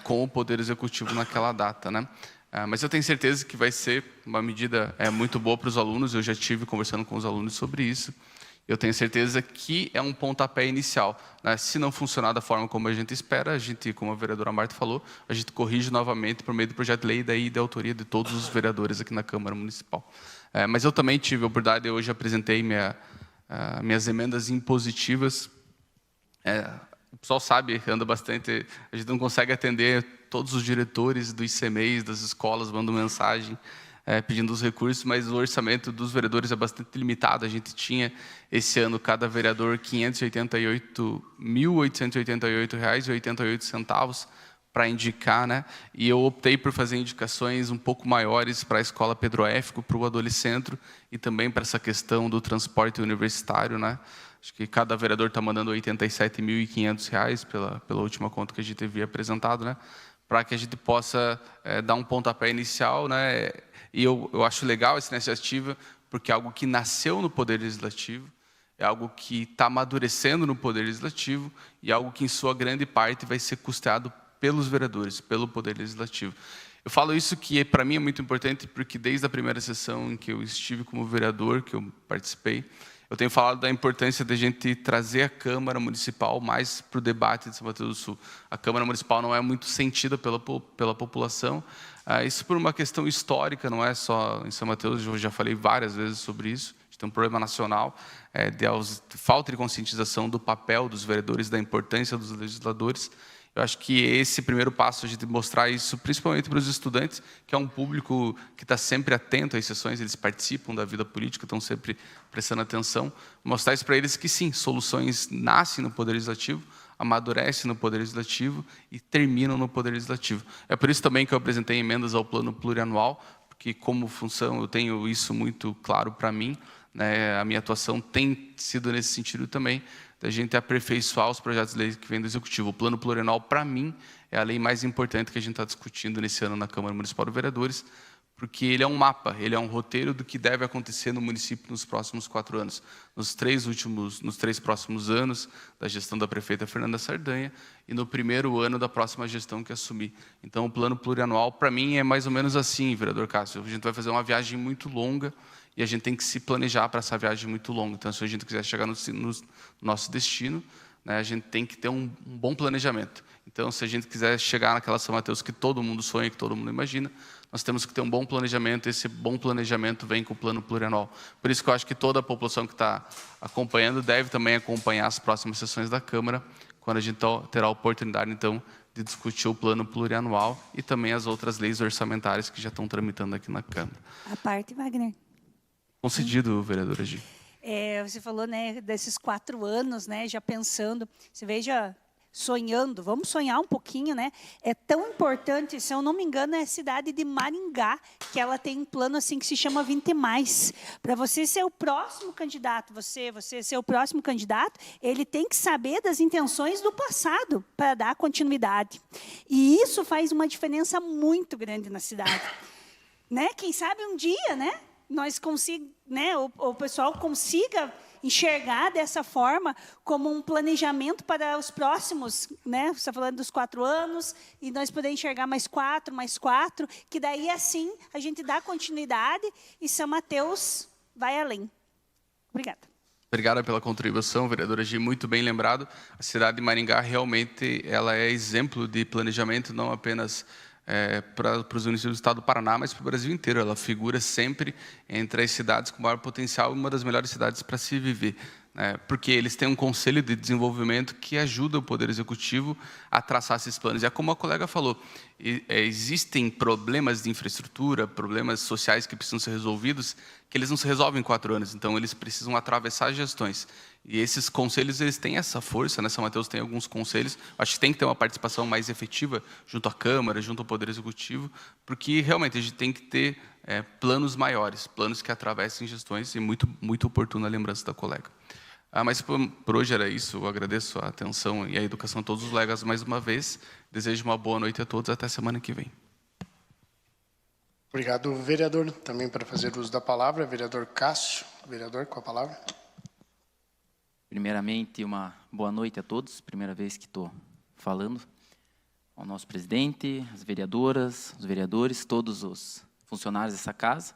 com o Poder Executivo naquela data, né? Mas eu tenho certeza que vai ser uma medida muito boa para os alunos. Eu já estive conversando com os alunos sobre isso. Eu tenho certeza que é um pontapé inicial, né? Se não funcionar da forma como a gente espera, a gente, como a vereadora Marta falou, a gente corrige novamente por meio do projeto de lei e daí da autoria de todos os vereadores aqui na Câmara Municipal. Mas eu também tive a oportunidade, hoje apresentei minhas emendas impositivas. O pessoal sabe, anda bastante, a gente não consegue atender todos os diretores dos ICMEIs, das escolas, mandam mensagem pedindo os recursos, mas o orçamento dos vereadores é bastante limitado. A gente tinha, esse ano, cada vereador R$ 588.888,88 para indicar, né? E eu optei por fazer indicações um pouco maiores para a Escola Pedro Éfico, para o Adolescentro e também para essa questão do transporte universitário, né? Acho que cada vereador está mandando R$ 87.500 pela última conta que a gente havia apresentado, né? Para que a gente possa dar um pontapé inicial, né? E eu acho legal essa iniciativa, porque é algo que nasceu no Poder Legislativo, é algo que está amadurecendo no Poder Legislativo e algo que, em sua grande parte, vai ser custeado pelos vereadores, pelo Poder Legislativo. Eu falo isso que, para mim, é muito importante, porque desde a primeira sessão em que eu estive como vereador, que eu participei, eu tenho falado da importância de a gente trazer a Câmara Municipal mais para o debate de São Mateus do Sul. A Câmara Municipal não é muito sentida pela população, isso por uma questão histórica, não é só em São Mateus, eu já falei várias vezes sobre isso. A gente tem um problema nacional de falta de conscientização do papel dos vereadores, da importância dos legisladores. Eu acho que esse primeiro passo, a gente mostrar isso, principalmente para os estudantes, que é um público que está sempre atento às sessões, eles participam da vida política, estão sempre prestando atenção, mostrar isso para eles que, sim, soluções nascem no Poder Legislativo, amadurecem no Poder Legislativo e terminam no Poder Legislativo. É por isso também que eu apresentei emendas ao Plano Plurianual, porque, como função, eu tenho isso muito claro para mim, né, a minha atuação tem sido nesse sentido também, da gente aperfeiçoar os projetos de lei que vêm do Executivo. O Plano Plurianual, para mim, é a lei mais importante que a gente está discutindo nesse ano na Câmara Municipal de Vereadores, porque ele é um mapa, ele é um roteiro do que deve acontecer no município nos próximos 4 anos. Nos 3 próximos anos da gestão da prefeita Fernanda Sardanha e no primeiro ano da próxima gestão que assumir. Então, o Plano Plurianual, para mim, é mais ou menos assim, vereador Cássio. A gente vai fazer uma viagem muito longa, e a gente tem que se planejar para essa viagem muito longa. Então, se a gente quiser chegar no nosso destino, né, a gente tem que ter um bom planejamento. Então, se a gente quiser chegar naquela São Mateus que todo mundo sonha, que todo mundo imagina, nós temos que ter um bom planejamento, e esse bom planejamento vem com o Plano Plurianual. Por isso que eu acho que toda a população que está acompanhando deve também acompanhar as próximas sessões da Câmara, quando a gente terá a oportunidade, então, de discutir o Plano Plurianual e também as outras leis orçamentárias que já estão tramitando aqui na Câmara. A parte, Wagner. Concedido, vereadora Gi. Você falou, né, desses 4 anos, né, já pensando, você veja, sonhando, vamos sonhar um pouquinho, né? É tão importante, se eu não me engano, é a cidade de Maringá, que ela tem um plano assim que se chama 20+. Para você ser o próximo candidato, você ser o próximo candidato, ele tem que saber das intenções do passado para dar continuidade. E isso faz uma diferença muito grande na cidade. Né? Quem sabe um dia, né? O pessoal consiga enxergar dessa forma como um planejamento para os próximos, né? Você está falando dos 4 anos, e nós podemos enxergar mais 4, que daí, assim, a gente dá continuidade e São Mateus vai além. Obrigada. Obrigada pela contribuição, vereadora Gi, muito bem lembrado. A cidade de Maringá, realmente, ela é exemplo de planejamento, não apenas para os municípios do estado do Paraná, mas para o Brasil inteiro. Ela figura sempre entre as cidades com maior potencial e uma das melhores cidades para se viver, né? Porque eles têm um conselho de desenvolvimento que ajuda o Poder Executivo a traçar esses planos. E é como a colega falou, existem problemas de infraestrutura, problemas sociais que precisam ser resolvidos, que eles não se resolvem em 4 anos, então eles precisam atravessar gestões. E esses conselhos, eles têm essa força, né? São Mateus tem alguns conselhos, acho que tem que ter uma participação mais efetiva junto à Câmara, junto ao Poder Executivo, porque realmente a gente tem que ter planos maiores, planos que atravessem gestões, e muito oportuna a lembrança da colega. Mas por hoje era isso, eu agradeço a atenção e a educação a todos os colegas mais uma vez, desejo uma boa noite a todos, até semana que vem. Obrigado, vereador. Também para fazer uso da palavra, vereador Cássio. Vereador, com a palavra. Primeiramente, uma boa noite a todos, primeira vez que estou falando, ao nosso presidente, as vereadoras, os vereadores, todos os funcionários dessa casa,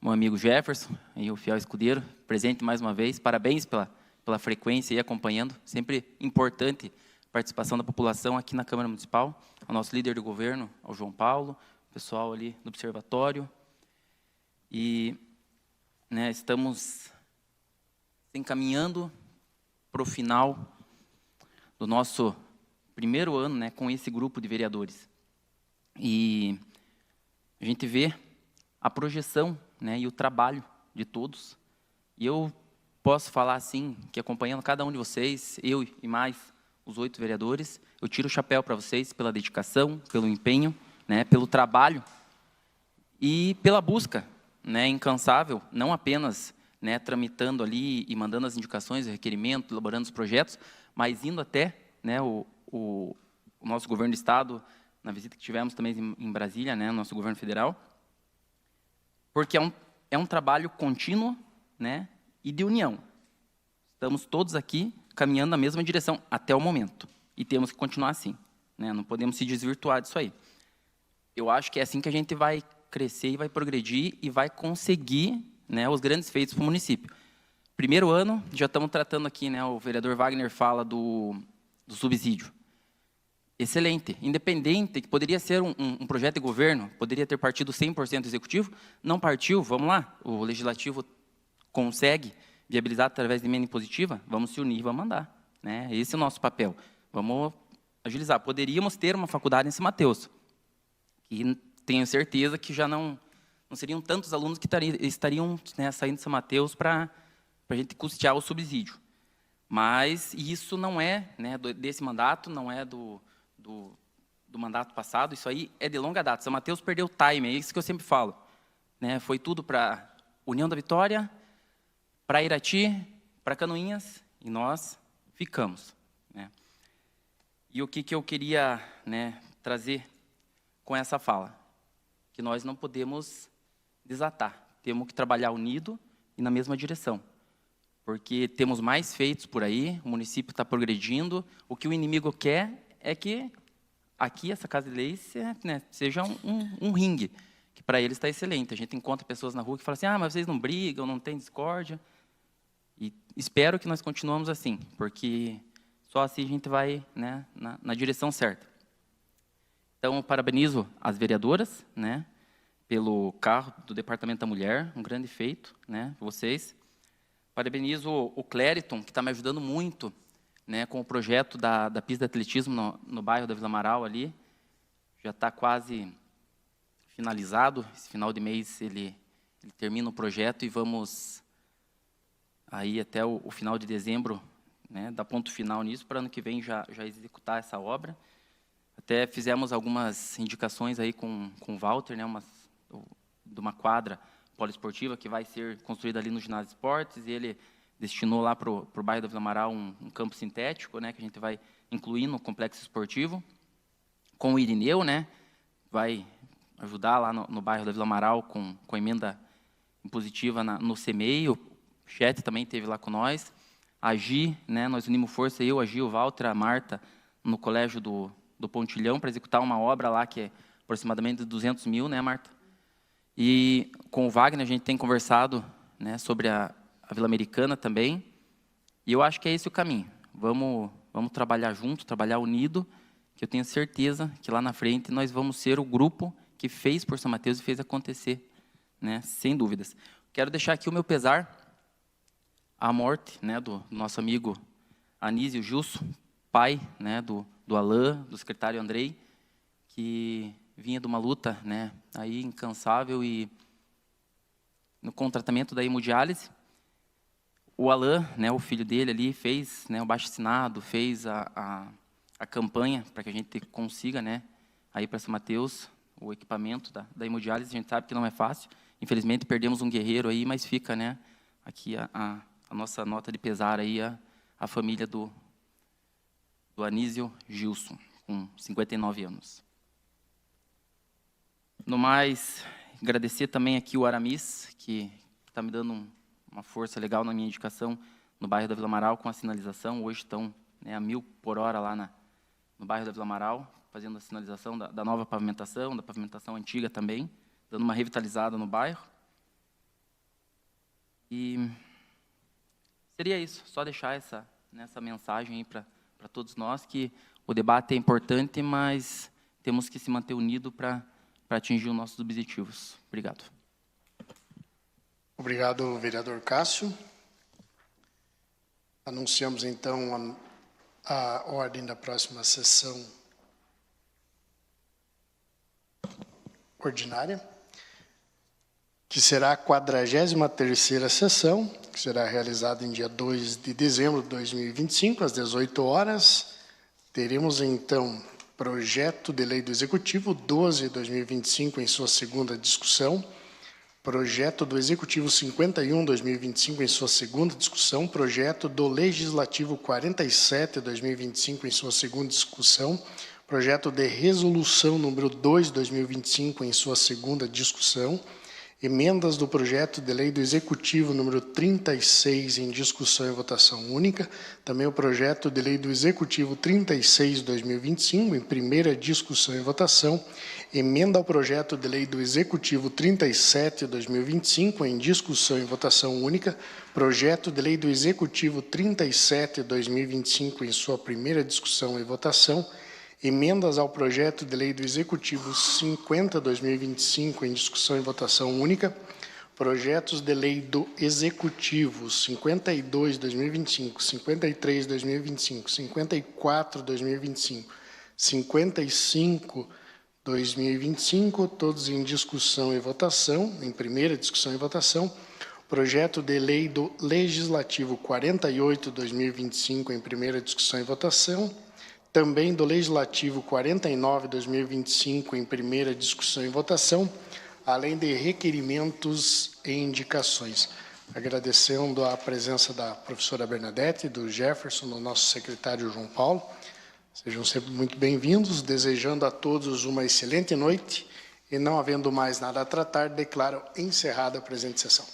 meu amigo Jefferson, e o fiel escudeiro, presente mais uma vez, parabéns pela frequência e acompanhando, sempre importante a participação da população aqui na Câmara Municipal, ao nosso líder do governo, ao João Paulo, o pessoal ali do observatório, e estamos encaminhando para o final do nosso primeiro ano, com esse grupo de vereadores. E a gente vê a projeção, e o trabalho de todos. E eu posso falar assim, que acompanhando cada um de vocês, eu e mais os 8 vereadores, eu tiro o chapéu para vocês pela dedicação, pelo empenho, pelo trabalho e pela busca incansável, não apenas tramitando ali e mandando as indicações, o requerimento, elaborando os projetos, mas indo até o nosso governo do Estado, na visita que tivemos também em Brasília, nosso governo federal, porque é um trabalho contínuo e de união. Estamos todos aqui caminhando na mesma direção até o momento. E temos que continuar assim, né? Não podemos se desvirtuar disso aí. Eu acho que é assim que a gente vai crescer e vai progredir e vai conseguir, né, os grandes feitos para o município. Primeiro ano, já estamos tratando aqui, né, o vereador Wagner fala do subsídio. Excelente. Independente, que poderia ser um projeto de governo, poderia ter partido 100% executivo, não partiu, vamos lá, o legislativo consegue viabilizar através de emenda impositiva, vamos se unir e vamos andar, né? Esse é o nosso papel. Vamos agilizar. Poderíamos ter uma faculdade em São Mateus, e tenho certeza que já não seriam tantos alunos que estariam, né, saindo de São Mateus para a gente custear o subsídio. Mas isso não é, né, desse mandato, não é do mandato passado, isso aí é de longa data. São Mateus perdeu o time, é isso que eu sempre falo, né? Foi tudo para União da Vitória, para Irati, para Canoinhas, e nós ficamos, né? E o que eu queria, né, trazer com essa fala? Que nós não podemos desatar, temos que trabalhar unido e na mesma direção, porque temos mais feitos por aí, o município está progredindo, o que o inimigo quer é que aqui essa Casa de Leis, né, seja um ringue, que para eles está excelente. A gente encontra pessoas na rua que falam assim, mas vocês não brigam, não tem discórdia. E espero que nós continuemos assim, porque só assim a gente vai, né, na direção certa. Então, parabenizo as vereadoras, né, pelo carro do Departamento da Mulher, um grande feito, né, vocês. Parabenizo o Clériton, que está me ajudando muito, né, com o projeto da pista de atletismo no bairro da Vila Amaral ali. Já está quase finalizado. Esse final de mês ele termina o projeto e vamos aí até o final de dezembro, né, dar ponto final nisso, para ano que vem já executar essa obra. Até fizemos algumas indicações aí com o Walter, né, de uma quadra poliesportiva que vai ser construída ali no ginásio de esportes, e ele destinou lá para o bairro da Vila Amaral um campo sintético, né, que a gente vai incluir no complexo esportivo, com o Irineu, né, vai ajudar lá no bairro da Vila Amaral com a emenda impositiva no CMEI, o Chet também esteve lá com nós, a Gi, né, nós unimos força, eu, a Gi, o Walter, a Marta, no colégio do Pontilhão, para executar uma obra lá que é aproximadamente de 200 mil, né, Marta? E com o Wagner a gente tem conversado, né, sobre a Vila Americana também, e eu acho que é esse o caminho. Vamos trabalhar junto, trabalhar unido, que eu tenho certeza que lá na frente nós vamos ser o grupo que fez por São Mateus e fez acontecer, né, sem dúvidas. Quero deixar aqui o meu pesar à morte, né, do nosso amigo Anísio Gilson, pai, né, do Alain, do secretário Andrei, que vinha de uma luta, né, aí incansável e com o tratamento da hemodiálise. O Alain, né, o filho dele ali, fez, né, o abaixo-assinado, fez a campanha para que a gente consiga, né, aí para São Mateus, o equipamento da hemodiálise. A gente sabe que não é fácil. Infelizmente, perdemos um guerreiro aí, mas fica, né, aqui a nossa nota de pesar aí, a família do Anísio Gilson, com 59 anos. No mais, agradecer também aqui o Aramis, que está me dando uma força legal na minha indicação no bairro da Vila Amaral com a sinalização. Hoje estão, né, a 1000 por hora lá no bairro da Vila Amaral, fazendo a sinalização da nova pavimentação, da pavimentação antiga também, dando uma revitalizada no bairro. E seria isso, só deixar essa mensagem aí para todos nós, que o debate é importante, mas temos que se manter unidos para atingir os nossos objetivos. Obrigado. Obrigado, vereador Cássio. Anunciamos, então, a ordem da próxima sessão ordinária, que será a 43ª sessão, que será realizada em dia 2 de dezembro de 2025, às 18 horas. Teremos, então, projeto de lei do Executivo 12/2025 em sua segunda discussão, projeto do Executivo 51/2025 em sua segunda discussão, projeto do Legislativo 47/2025 em sua segunda discussão, projeto de resolução número 2/2025 em sua segunda discussão, Emendas do projeto de lei do Executivo número 36 em discussão e votação única. Também o projeto de lei do Executivo 36/2025 em primeira discussão e votação. Emenda ao projeto de lei do Executivo 37/2025 em discussão e votação única. Projeto de lei do Executivo 37/2025 em sua primeira discussão e votação. Emendas ao projeto de lei do Executivo 50/2025 em discussão e votação única. Projetos de lei do Executivo 52/2025, 53/2025, 54/2025, 55/2025, todos em discussão e votação, em primeira discussão e votação. Projeto de lei do Legislativo 48/2025 em primeira discussão e votação. Também do Legislativo 49/2025 em primeira discussão e votação, além de requerimentos e indicações. Agradecendo a presença da professora Bernadette, do Jefferson, do nosso secretário João Paulo. Sejam sempre muito bem-vindos, desejando a todos uma excelente noite e, não havendo mais nada a tratar, declaro encerrada a presente sessão.